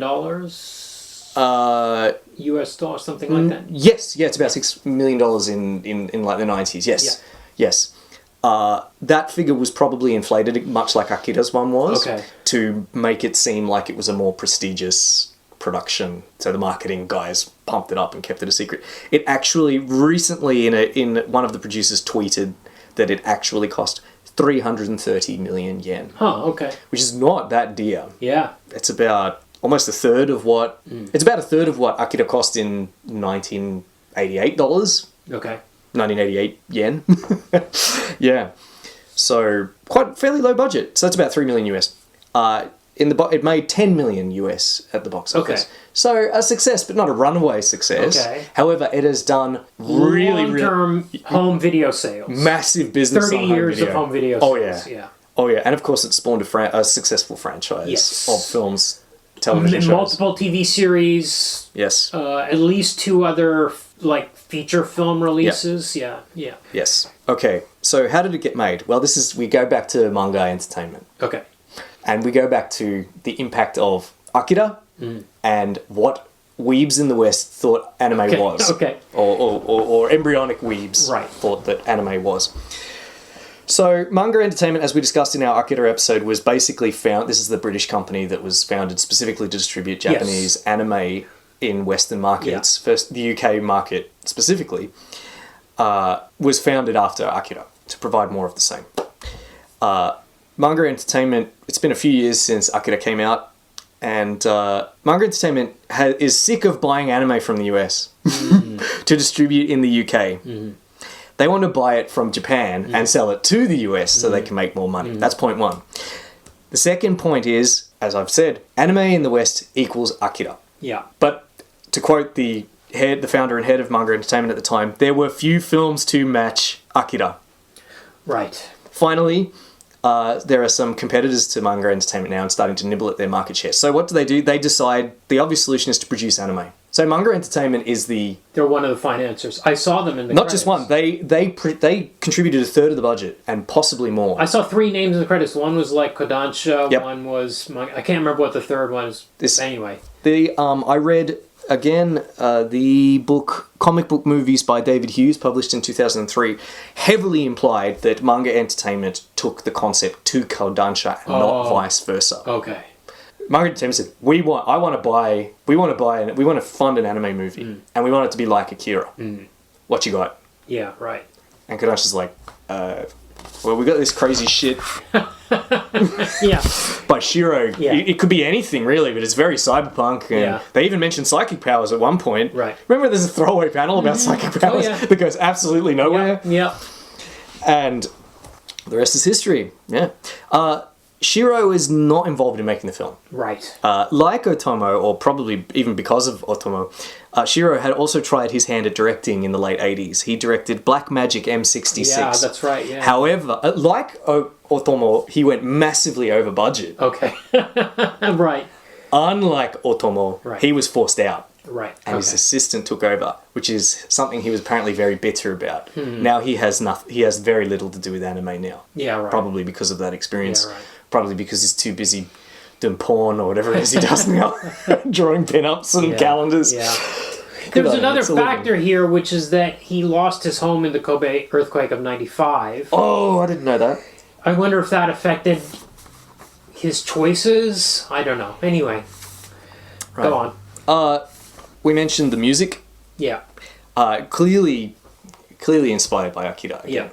US dollars, something like that? Yes, it's about $6 million in like the 90s, yes. Yeah. Yes. That figure was probably inflated, much like Akira's one was, to make it seem like it was a more prestigious production. So the marketing guys pumped it up and kept it a secret. It actually recently, in one of the producers tweeted that it actually cost 330 million yen. Huh, okay. Which is not that dear. Yeah. It's about almost a third of what... It's about a third of what Akira cost in $1988. Okay. 1988 yen. Yeah. So, fairly low budget. So that's about 3 million US. It made 10 million US at the box office. Okay. So a success, but not a runaway success. Okay. However, it has done long-term home video sales. Massive business 30 years of home video sales. Oh yeah. And of course it spawned a successful franchise of films, television shows. Multiple TV series. Yes. At least 2 other like feature film releases. Yeah. Yes. Okay. So how did it get made? Well, we go back to manga entertainment. Okay. And we go back to the impact of Akira and what weebs in the West thought anime was. Okay. Or embryonic weebs thought that anime was. So, Manga Entertainment, as we discussed in our Akira episode, was basically this is the British company that was founded specifically to distribute Japanese anime in Western markets. First, the UK market specifically, was founded after Akira to provide more of the same. Manga Entertainment, it's been a few years since Akira came out, and Manga Entertainment is sick of buying anime from the US to distribute in the UK. They want to buy it from Japan and sell it to the US so they can make more money. That's point one. The second point is, as I've said, anime in the West equals Akira. Yeah. But to quote the founder and head of Manga Entertainment at the time, there were few films to match Akira. Right. Finally, there are some competitors to Manga Entertainment now and starting to nibble at their market share. So what do? They decide the obvious solution is to produce anime. So Manga Entertainment is they're one of the financiers. I saw them in the credits. Not just one. They contributed a third of the budget and possibly more. I saw 3 names in the credits. One was like Kodansha. One was I can't remember what the third one is. Anyway, I read again the comic book movies by David Hughes, published in 2003, heavily implied that Manga Entertainment took the concept to Kodansha and not vice versa. Okay. Manga Entertainment said, we want to fund an anime movie, and we want it to be like Akira. What you got? Yeah, right. And Kodansha's like, well, we got this crazy shit Yeah. by Shirow. Yeah. It could be anything, really, but it's very cyberpunk. And they even mentioned psychic powers at one point. Right. Remember there's a throwaway panel about psychic powers that goes absolutely nowhere? Yeah. And the rest is history. Yeah. Shirow is not involved in making the film. Right. Like Otomo, or probably even because of Otomo, Shirow had also tried his hand at directing in the late 80s. He directed Black Magic M66. Yeah, that's right, yeah. However, like Otomo, he went massively over budget. Okay. Right. Unlike Otomo, he was forced out. Right. And his assistant took over, which is something he was apparently very bitter about. Now he has nothing. He has very little to do with anime now. Yeah, right. Probably because of that experience. Yeah, right. Probably because he's too busy doing porn or whatever it is he does now. Drawing pin-ups and calendars. Yeah. There's another factor here, which is that he lost his home in the Kobe earthquake of 95. Oh, I didn't know that. I wonder if that affected his choices. I don't know. Anyway, go on. We mentioned the music. Yeah. Clearly inspired by Akira. Again. Yeah.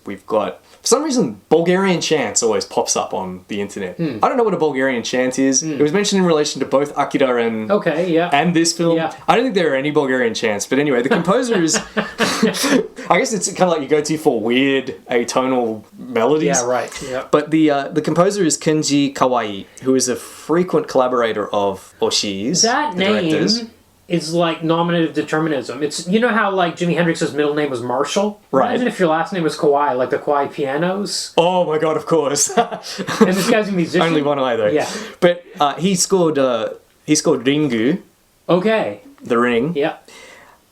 We've got, for some reason, Bulgarian chants always pops up on the internet. I don't know what a Bulgarian chant is. It was mentioned in relation to both Akira and this film. Yeah. I don't think there are any Bulgarian chants, but anyway, the composer is, I guess it's kind of like you go to for weird atonal melodies. Yeah, right. Yeah. But the composer is Kenji Kawai, who is a frequent collaborator of Oshii's. That name is like nominative determinism. It's, you know how like Jimi Hendrix's middle name was Marshall? Right. Imagine if your last name was Kawai, like the Kawai pianos. Oh my god, of course. And this guy's a musician. Only one eye though. Yeah. But he scored Ringu, Okay. the ring. Yeah.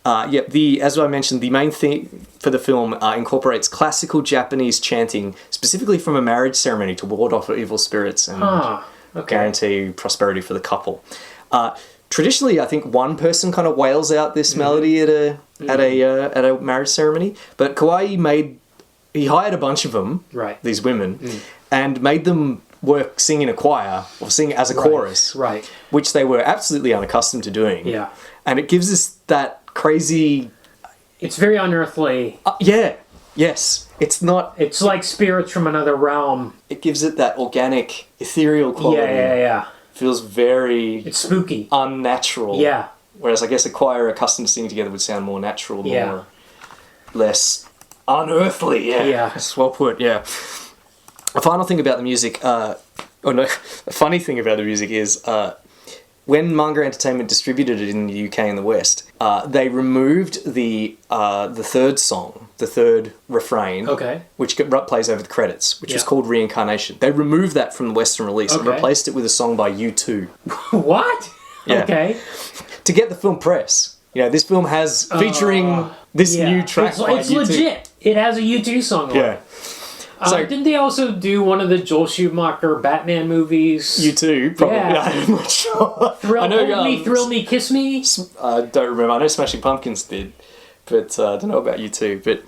As I mentioned, the main theme for the film incorporates classical Japanese chanting, specifically from a marriage ceremony to ward off evil spirits and guarantee prosperity for the couple. Traditionally, I think one person kind of wails out this melody at a marriage ceremony, but Kawai he hired a bunch of them, these women, and made them sing in a choir or sing as a chorus, which they were absolutely unaccustomed to doing. Yeah. And it gives us that crazy. It's very unearthly. Yes. It's not. It's like spirits from another realm. It gives it that organic, ethereal quality. Yeah. Feels very. It's spooky. Unnatural. Yeah. Whereas I guess a choir accustomed to singing together would sound more natural, less unearthly. Yeah. That's well put. Yeah. A final thing about the music. A funny thing about the music is. When Manga Entertainment distributed it in the UK and the West, they removed the third song, the third refrain, which plays over the credits, which was called Reincarnation. They removed that from the Western release and replaced it with a song by U2. What? Yeah. Okay. To get the film press. You know, this film has featuring this new track by It's U2. legit. It has a U2 song on it. So, didn't they also do one of the Joel Schumacher Batman movies? U2, probably. Yeah. I'm not sure. Thrill Me, Kiss Me? I don't remember. I know Smashing Pumpkins did, but I don't know about U2. But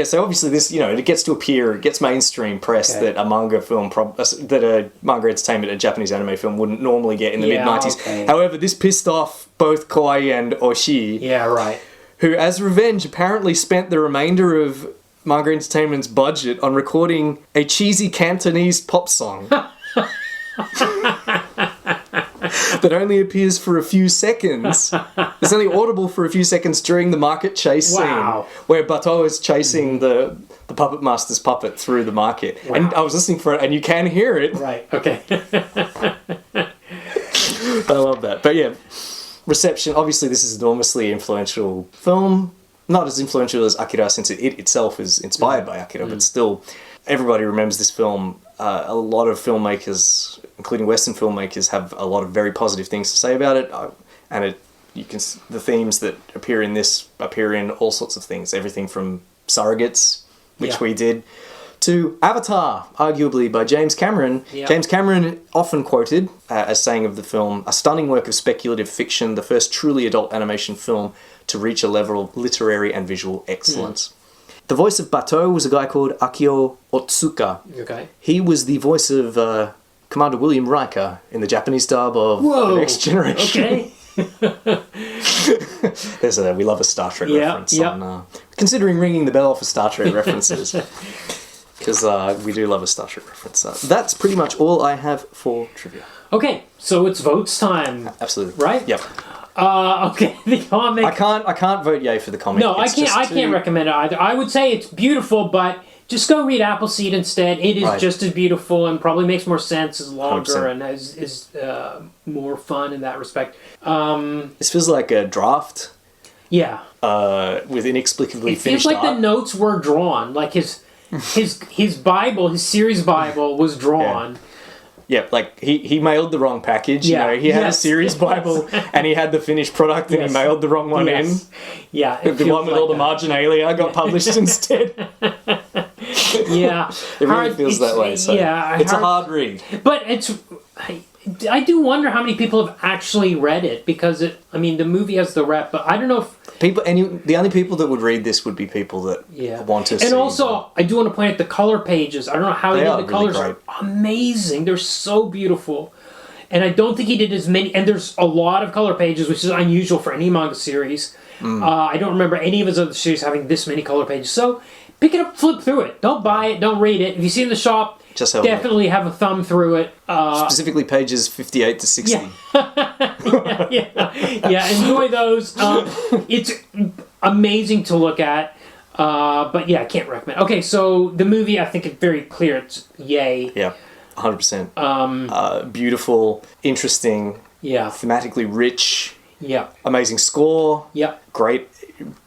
so obviously this, it gets to appear, it gets mainstream press that a manga film, that a Manga Entertainment, a Japanese anime film wouldn't normally get in the mid-90s. Okay. However, this pissed off both Kawai and Oshii. Yeah, right. Who, as revenge, apparently spent the remainder of Manga Entertainment's budget on recording a cheesy Cantonese pop song that only appears for a few seconds. It's only audible for a few seconds during the market chase scene, where Batou is chasing the puppet master's puppet through the market. Wow. And I was listening for it, and you can hear it. Right. Okay. I love that. But yeah, reception. Obviously, this is an enormously influential film. Not as influential as Akira, since it itself is inspired by Akira, but still, everybody remembers this film. A lot of filmmakers, including Western filmmakers, have a lot of very positive things to say about it. And the themes that appear in this appear in all sorts of things. Everything from surrogates, which we did, to Avatar, arguably by James Cameron. Yeah. James Cameron often quoted as saying of the film, a stunning work of speculative fiction, the first truly adult animation film to reach a level of literary and visual excellence. The voice of Batou was a guy called Akio Otsuka. Okay. He was the voice of Commander William Riker in the Japanese dub of The Next Generation. Okay. We love a Star Trek reference. Considering ringing the bell for Star Trek references. Because we do love a Star Trek reference. That's pretty much all I have for trivia. Okay, so it's votes time. Absolutely. Right? Yep. Okay, the comic. I can't vote yay for the comic. No, I can't recommend it either. I would say it's beautiful, but just go read Appleseed instead. It is just as beautiful and probably makes more sense, is longer 100%. And is more fun in that respect. This feels like a draft. Yeah. With inexplicably finished art. It feels like art. the notes were drawn. Like his Bible, his series Bible was drawn. Yeah, like he mailed the wrong package. Yeah. You know, he had a series Bible and he had the finished product and he mailed the wrong one in. Yeah. The one with all the marginalia got published instead. Yeah. It really feels that way. So it's a hard read. But I do wonder how many people have actually read it, because the movie has the rep, but I don't know if the only people that would read this would be people that want to see. And also, I do want to point out the color pages. I don't know how he did the colors. Really are amazing. They're so beautiful. And I don't think he did as many. And there's a lot of color pages, which is unusual for any manga series. I don't remember any of his other series having this many color pages. So pick it up, flip through it. Don't buy it. Don't read it. If you see it in the shop, just definitely have a thumb through it. Specifically pages 58 to 60. Yeah, enjoy those. It's amazing to look at. But yeah, I can't recommend. Okay, so the movie, I think it's very clear. It's yay. Yeah, 100%. Beautiful, interesting, thematically rich, amazing score, great,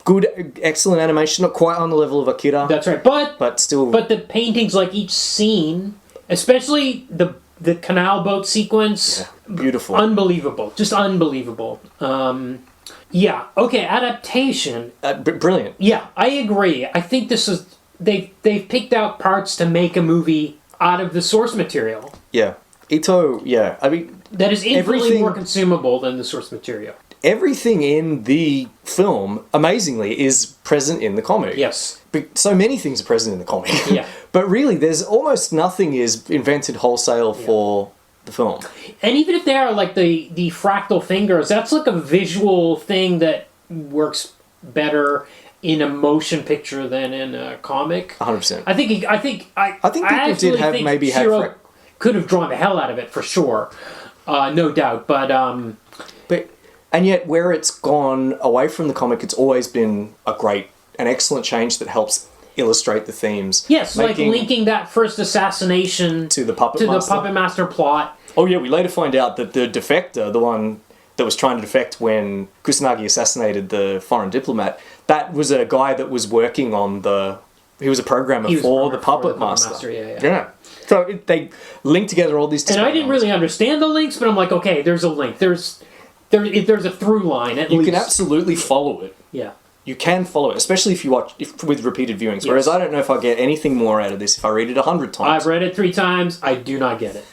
good, excellent animation, not quite on the level of Akira. That's right, but still. But the paintings, like each scene, especially the canal boat sequence, beautiful, unbelievable, just unbelievable. Okay, adaptation, brilliant. Yeah, I agree. I think this is they've picked out parts to make a movie out of the source material. Yeah, Itō. Yeah, I mean that is infinitely more consumable than the source material. Everything in the film, amazingly, is present in the comic. Yes. So many things are present in the comic. Yeah. But really, there's almost nothing is invented wholesale for the film. And even if they are like the fractal fingers, that's like a visual thing that works better in a motion picture than in a comic. 100%. I think people did have maybe Shiro could have drawn the hell out of it for sure, no doubt. But and yet, where it's gone away from the comic, it's always been an excellent change that helps illustrate the themes. Yes, like linking that first assassination to the Puppet Master plot. Oh yeah, we later find out that the defector, the one that was trying to defect when Kusanagi assassinated the foreign diplomat, that was a guy that was working on he was a programmer for the Puppet Master. Yeah. So they link together all these different And I didn't really understand the links, but I'm like, okay, there's a link. There's a through line at least. You can absolutely follow it. Yeah. You can follow it, especially if you watch with repeated viewings. Yes. Whereas I don't know if I get anything more out of this if I read it 100 times. I've read it 3 times. I do not get it.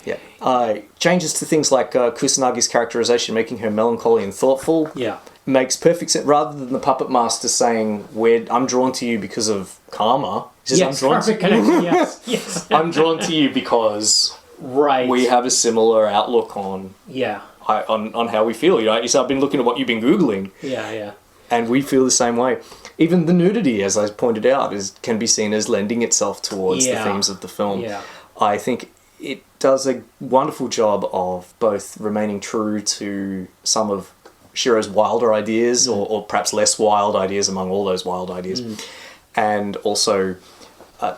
Yeah. Changes to things like Kusanagi's characterization, making her melancholy and thoughtful. Yeah. Makes perfect sense. Rather than the Puppet Master saying, I'm drawn to you because of karma. He says, I'm drawn to you. Yes. I'm drawn to you because we have a similar outlook on on how we feel. You said, I've been looking at what you've been Googling. Yeah. And we feel the same way. Even the nudity, as I pointed out, can be seen as lending itself towards the themes of the film. Yeah. I think it does a wonderful job of both remaining true to some of Shirow's wilder ideas, or perhaps less wild ideas among all those wild ideas, and also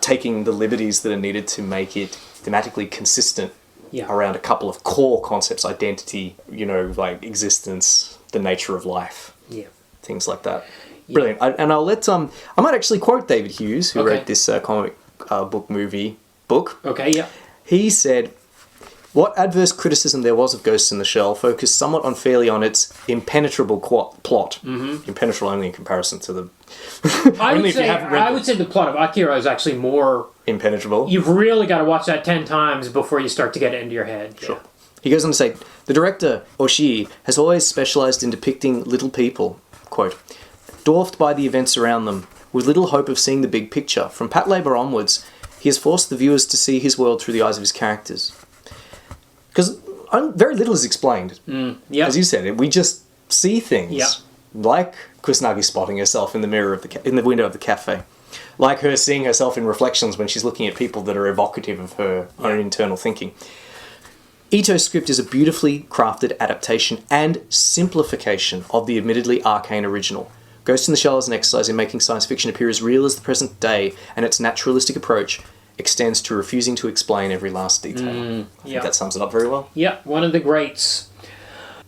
taking the liberties that are needed to make it thematically consistent around a couple of core concepts: identity, like existence, the nature of life. Yeah. Things like that. Yeah. Brilliant. And I'll let I might actually quote David Hughes, who wrote this comic book movie book. Okay, yeah. He said, "What adverse criticism there was of Ghost in the Shell focused somewhat unfairly on its impenetrable plot. Mm-hmm. Impenetrable only in comparison to the... I would say the plot of Akira is actually more... impenetrable. You've really got to watch that 10 times before you start to get it into your head. Sure. Yeah. He goes on to say, the director, Oshii, has always specialised in depicting little people, quote, dwarfed by the events around them, with little hope of seeing the big picture. From Pat Labor onwards, he has forced the viewers to see his world through the eyes of his characters. Because very little is explained. As you said, we just see things. Like Kusanagi spotting herself in the mirror in the window of the cafe. like her seeing herself in reflections when she's looking at people that are evocative of her own internal thinking. Ito's script is a beautifully crafted adaptation and simplification of the admittedly arcane original. Ghost in the Shell is an exercise in making science fiction appear as real as the present day, and its naturalistic approach extends to refusing to explain every last detail. I think that sums it up very well. Yeah, one of the greats.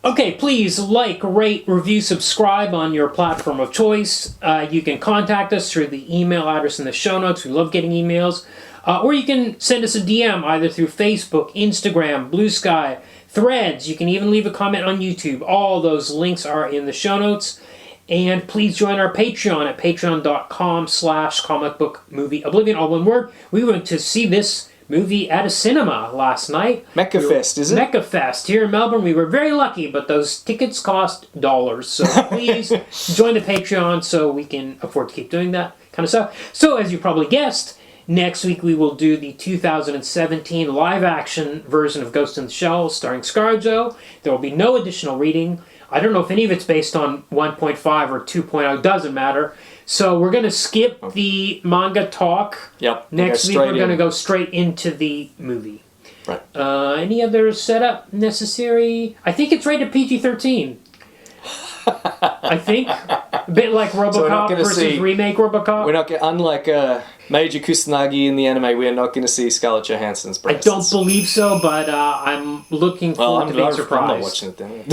Okay, please like, rate, review, subscribe on your platform of choice. You can contact us through the email address in the show notes. We love getting emails. Or you can send us a DM either through Facebook, Instagram, Blue Sky, Threads. You can even leave a comment on YouTube. All those links are in the show notes. And please join our Patreon at patreon.com/comicbookmovieoblivion. All one word. We went to see this movie at a cinema last night. Mecca Fest, is it? Mecca Fest here in Melbourne. We were very lucky, but those tickets cost dollars. So please join the Patreon so we can afford to keep doing that kind of stuff. So as you probably guessed, next week we will do the 2017 live-action version of Ghost in the Shell starring ScarJo. There will be no additional reading. I don't know if any of it's based on 1.5 or 2.0. Doesn't matter. So we're going to skip the manga talk. Yep. Next week we're going to go straight into the movie. Right. Any other setup necessary? I think it's rated PG-13. I think. A bit like RoboCop versus remake RoboCop. We're not unlike Major Kusanagi in the anime. We're not going to see Scarlett Johansson's breasts. I don't believe so, but I'm looking forward to being surprised. I'm not watching it then.